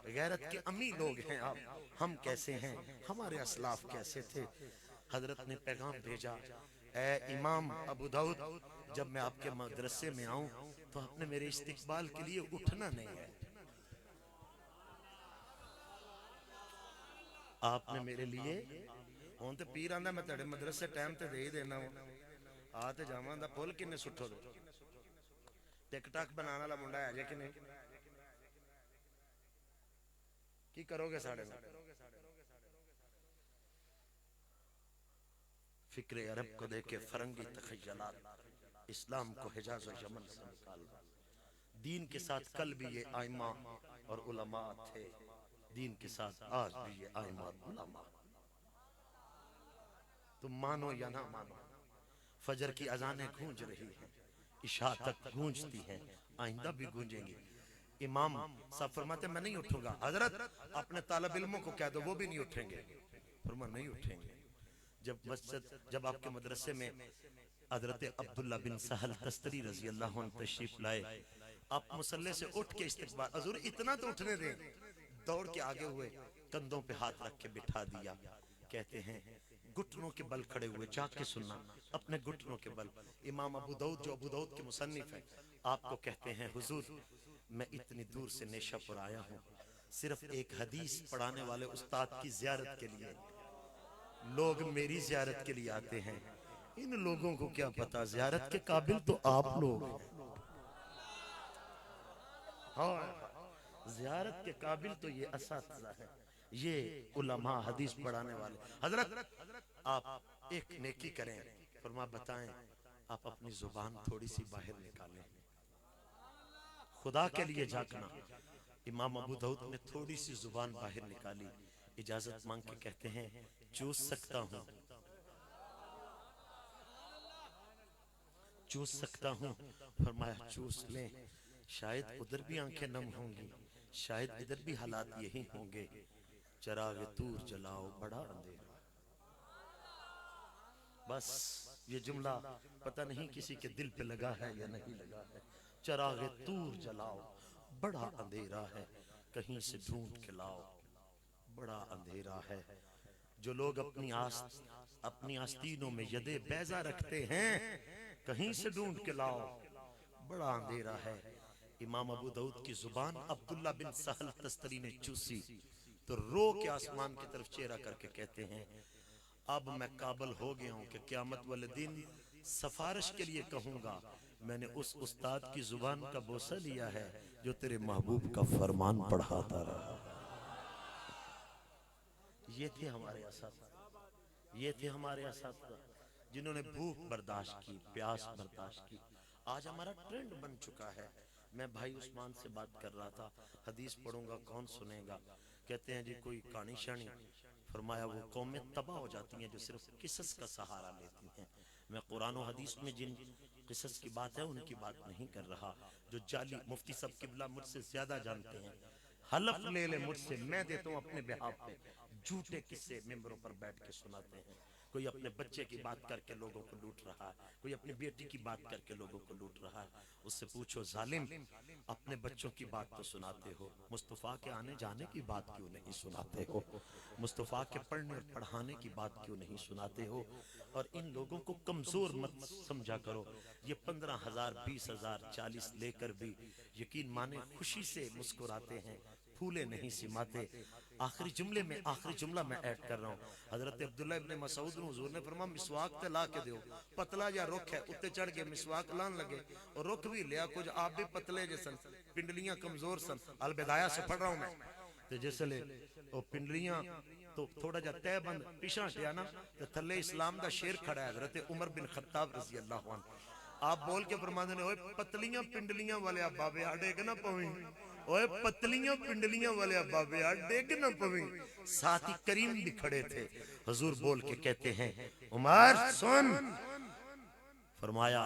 गैरत के अमी लोग हैं आप, हम कैसे हैं, हमारे असलाफ कैसे थे। हजरत ने पैगाम भेजा, ए इमाम अबू दाऊद, जब मैं आपके मदरसे में आऊं तो आपने मेरे इस्तिकबाल के लिए उठना नहीं है, आपने मेरे लिए हूं तो पीर आंदा मैं तेरे मदरसे टाइम ते दे ही देना आ ते जावां दा पुल किन्ने सुठो दे टिकटॉक बनाने वाला मुंडा है जे कि नहीं, की करोगे साढ़े में? फिक्र अरब को देखे फरंगी तखय्युलात, इस्लाम को हिजाज और यमन से निकालना। दीन के साथ कल भी ये आइमा और उलमा थे, दीन के साथ आज भी ये आइमा और उलमा। तुम मानो या ना मानो, फजर की अजानें गूंज रही हैं, इशा तक गूंजती हैं, आइंदा भी गूंजेंगी। इमाम साहब फरमाते मैं नहीं उठूंगा। हजरत अपने तालिब इल्मों को कह दो वो भी नहीं उठेंगे। फरमा नहीं उठेंगे। जब आपके मदरसे में हजरत अब्दुल्ला बिन सहल तस्तरी रजी अल्लाह अन्हु तशरीफ लाए, आप मुसल्ले से उठ के इस्तकबाल, हुजूर इतना तो उठने दें, दौड़ के आगे हुए, कंधों पे हाथ रख के बिठा दिया। कहते हैं घुटनों के बल खड़े हुए, जाके सुनना, अपने घुटनों के बल। इमाम अबू दाऊद जो अबू दाऊद के मुसन्निफ हैं, आपको कहते हैं हुजूर मैं इतनी दूर से नेशापुर आया हूँ सिर्फ एक हदीस पढ़ाने वाले उस्ताद की जियारत के लिए। लोग मेरी जियारत के लिए आते हैं, इन लोगों को क्या पता जियारत के काबिल तो आप लोग हैं। हाँ, जियारत के काबिल तो ये असातिज़ा है, ये उलमा हदीस पढ़ाने वाले। हजरत आप एक नेकी करें, फरमा बताएं, आप अपनी जुबान थोड़ी सी बाहर निकालें, खुदा के लिए झांकना। इमाम अबू दाऊद ने थोड़ी सी जुबान बाहर निकाली, इजाजत मांग के कहते हैं चूस सकता हूं, चूस सकता हूं। फरमाया चूस लें, शायद उधर भी आंखें नम होंगी, शायद इधर भी हालात यही होंगे। चराग तूर जलाओ बड़ा अंधेरा। बस ये जुमला पता नहीं किसी के दिल पे लगा है या नहीं लगा है। चराग तूर जलाओ बड़ा अंधेरा है, कहीं से ढूंढ के लाओ बड़ा अंधेरा है। जो लोग अपनी आस्तीनों में यदे बैजा रखते हैं, कहीं से ढूंढ के लाओ बड़ा अंधेरा है। इमाम अबू दाऊद की जुबान अब्दुल्ला बिन सहल तस्तरी ने चूसी तो रो के आसमान की तरफ चेहरा करके कहते हैं अब मैं काबिल हो गया हूं कि क़यामत वाले दिन सफारिश के लिए कहूंगा, मैंने उस उस्ताद की जुबान का बोसा लिया है जो तेरे महबूब का फरमान पढ़ाता रहा। ये थे हमारे असातिज़ा, ये थे हमारे असातिज़ा जिन्होंने भूख बर्दाश्त की, प्यास बर्दाश्त की। आज हमारा ट्रेंड बन चुका है। मैं भाई उस्मान से बात कर रहा था, हदीस पढ़ूंगा कौन सुनेगा। कहते हैं जी कोई कहानी शानी। फरमाया वो कौमें तबाह हो जाती हैं जो सिर्फ किसस का सहारा लेती हैं। मैं कुरान और हदीस में जिन किसस की बात है उनकी बात नहीं कर रहा। जो जाली मुफ्ती साहब किबला मुझसे ज्यादा जानते हैं, हलफ ले ले मुझसे, मैं देता हूँ अपने बिहाफ पे, झूठे किस्से मेंबरों पर बैठ के सुनाते हैं। कोई अपने बच्चे की बात करके लोगों को लूट रहा है, कोई अपनी बेटी की बात करके लोगों को लूट रहा है। उससे पूछो जालिम, अपने बच्चों की बात तो सुनाते हो, मुस्तफ़ा के आने जाने की बात क्यों नहीं सुनाते हो? मुस्तफ़ा के पढ़ने और पढ़ाने की बात क्यों नहीं सुनाते हो? और इन लोगों को कमजोर मत समझा करो। ये 15,000 20,000 40 लेकर भी यकीन माने खुशी से मुस्कुराते हैं, फूले नहीं सिमाते। आखिरी जुमले में आखिरी जुमला मैं ऐड कर रहा हूँ। हजरत अब्दुल्ला इब्ने मसूद ने हुजूर ने फरमाया मिसवाक ते ला के दो, पतला या रुख है उत्ते चढ़ के मिसवाक लान लगे और रुख भी लिया, कुछ आप भी पतले जैसन, पिंडलियां कमजोर सन। अलबिदाया से पढ़ रहा हूं मैं। ते जिसले वो पिंडलियां तो थोड़ा जा तहबंद पिछा हटिया ना, तो थल्ले इस्लाम दा शेर खड़ा है हजरत उमर बिन खत्ताब रजी अल्लाह अन्हु। आप बोल के फरमाते ने ओए पतलियां पिंडलियां वाले बाबे आडेग ना पवे, ओए पतलियां पिंडलियां वाले बाबे आडेग ना पवे। साथ ही करीम भी खड़े थे। हुजूर बोल के कहते हैं उमर सुन, फरमाया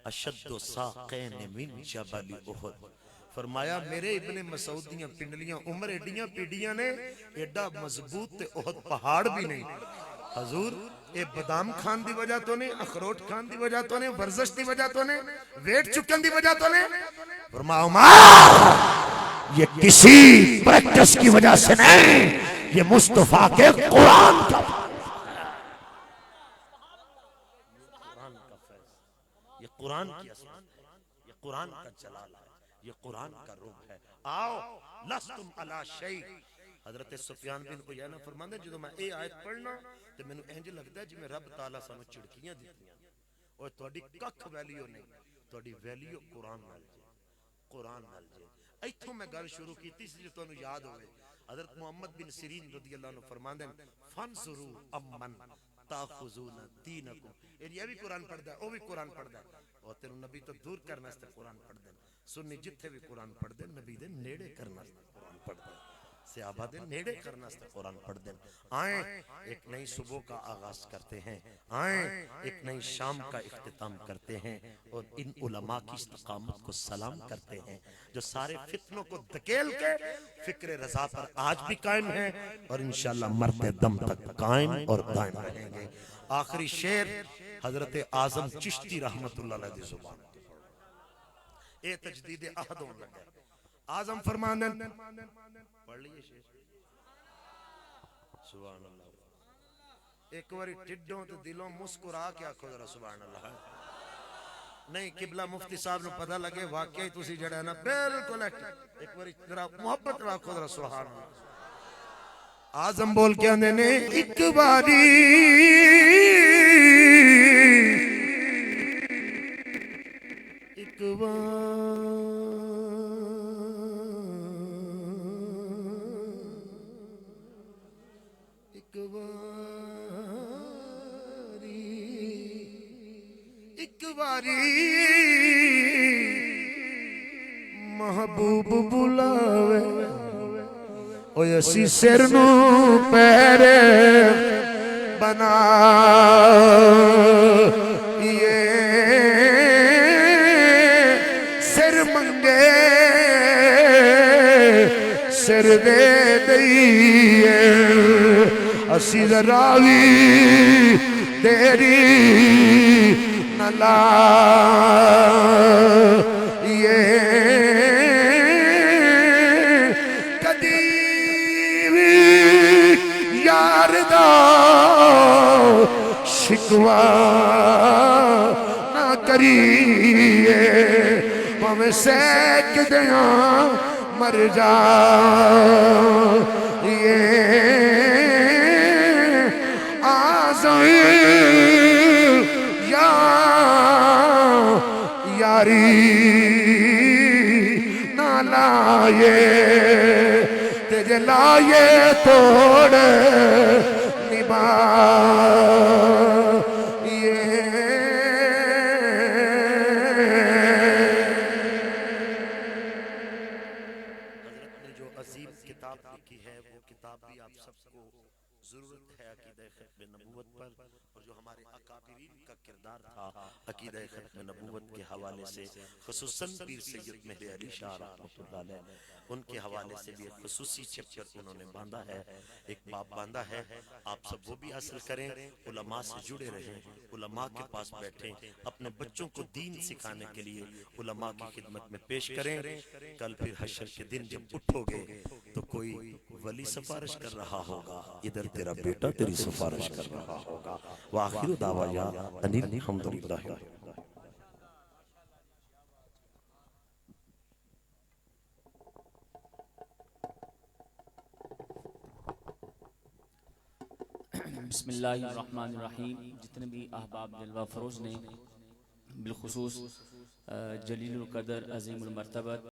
अशद्दु साक़ैन मिन जबल उहुद। फरमाया मेरे इब्ने मसूद दियां पिंडलियां उमर एडियां पीडियां ने, एडा मजबूत ते उहुद पहाड़ भी नहीं। हजूर ये बादाम खान दी वजह तो नहीं, अखरोट खान दी वजह तो नहीं, वर्जिश दी वजह तो नहीं, वेट चुकन दी वजह तो नहीं। फरमाया उमर ये किसी प्रैक्टिस की वजह से नहीं, ये मुस्तफा के कुरान का ये कुरान की असमत है, ये कुरान का जलाल है, ये कुरान का रूप है। आओ लस्तुम अला शै। हजरत सुफियान बिन उयैना फरमांदे जो मैं ये आयत पढ़ना ते मैनू इंज लगदा है जिवें रब ताला सानू चिड़कियां दित्तियां और तुहाडी कख वैल्यू नहीं, तुहाडी वैल्यू कुरान नाल जे, कुरान नाल जे। इत्थों मैं गल शुरू कीती सी जो तुहानू याद होवे। हजरत मोहम्मद बिन सिरीन रज़ी अल्लाह अन्हु फरमांदे फंजुरू अम्मन ताखुज़ूना दीनकुम। ये भी कुरान पढ़दा है, वो भी कुरान पढ़दा है, और तेनू नबी तो दूर करने वास्ते कुरान पढ़दे ने। सुन्नी जिथे भी कुरान पढ़दे नबी दे नेड़े करने वास्ते कुरान पढ़दे, सहाबा दे नेड़े करने वास्ते कुरान पढ़दे। आए एक नई सुबह का आगाज करते हैं, आए एक नई शाम का इख्तिताम करते हैं और इन उलमा की इस्तकामत को सलाम करते हैं जो सारे फितनों को धकेल के फिक्र रजा पर आज भी कायम है और इंशाअल्लाह मरते दम तक कायम और दायम रहेंगे। आखिरी शेर हजरत आजम चिश्ती रहमतुल्लाह अलैह दी जुबान ए तजदीद अहद होने लगा। आजम फरमाने पढ़ लिए शेर सुभान अल्लाह। एक बारी टिड्डों तो दिलों मुस्कुरा के आखो जरा सुभान अल्लाह। नहीं किबला मुफ्ती साहब ने पता लगे वाकई तुसी जड़ा ना बिल्कुल एक बारी जरा मोहब्बत रखो जरा सुभान अल्लाह। आजम बोल के आंदे ने एक बारी एक बारी महबूब बुलावे ओए असी सिर नू पैरे बना ये सिर मंगे सिर दे दईए असी जरा भी देरी न ला ये कदी भी यार दा शिकवा ना करिए भावें सैक दिया मर जा ये या यारी ना लाए तेरे लाए तोड़ निभा ये हजरत ने जो अजीम किताब लिखी है वो किताब भी आप सबको जरूरत है अकीदा खत्म नबूवत पर, और जो हमारे अकाबिरीन का किरदार था अकीदा खत्म नबूवत के हवाले से खुसूसन पीर सैयद मेहर अली शाह रहमतुल्लाह अलैह उनके हवाले से भी एक खुसूसी चैप्टर उन्होंने बांधा है, एक बाब बांधा है। आप सब वो भी हासिल करें, उलमा से जुड़े रहें, उलमा के पास बैठें, अपने बच्चों को दीन सिखाने के लिए उलमा की खिदमत में पेश करें। कल फिर हशर के दिन जब उठोगे तो कोई वली सिफारिश कर रहा होगा, इधर तेरा बेटा तेरी सिफारिश कर रहा होगा। वाखिर दावाया अनिल हम्दुलिल्लाह। बिस्मिल्लाहिर्रहमानिर्रहीम। जितने भी अहबाब जलवा फरोज ने बिलखुसूस जलीलुल कदर अज़ीमुल मर्तबत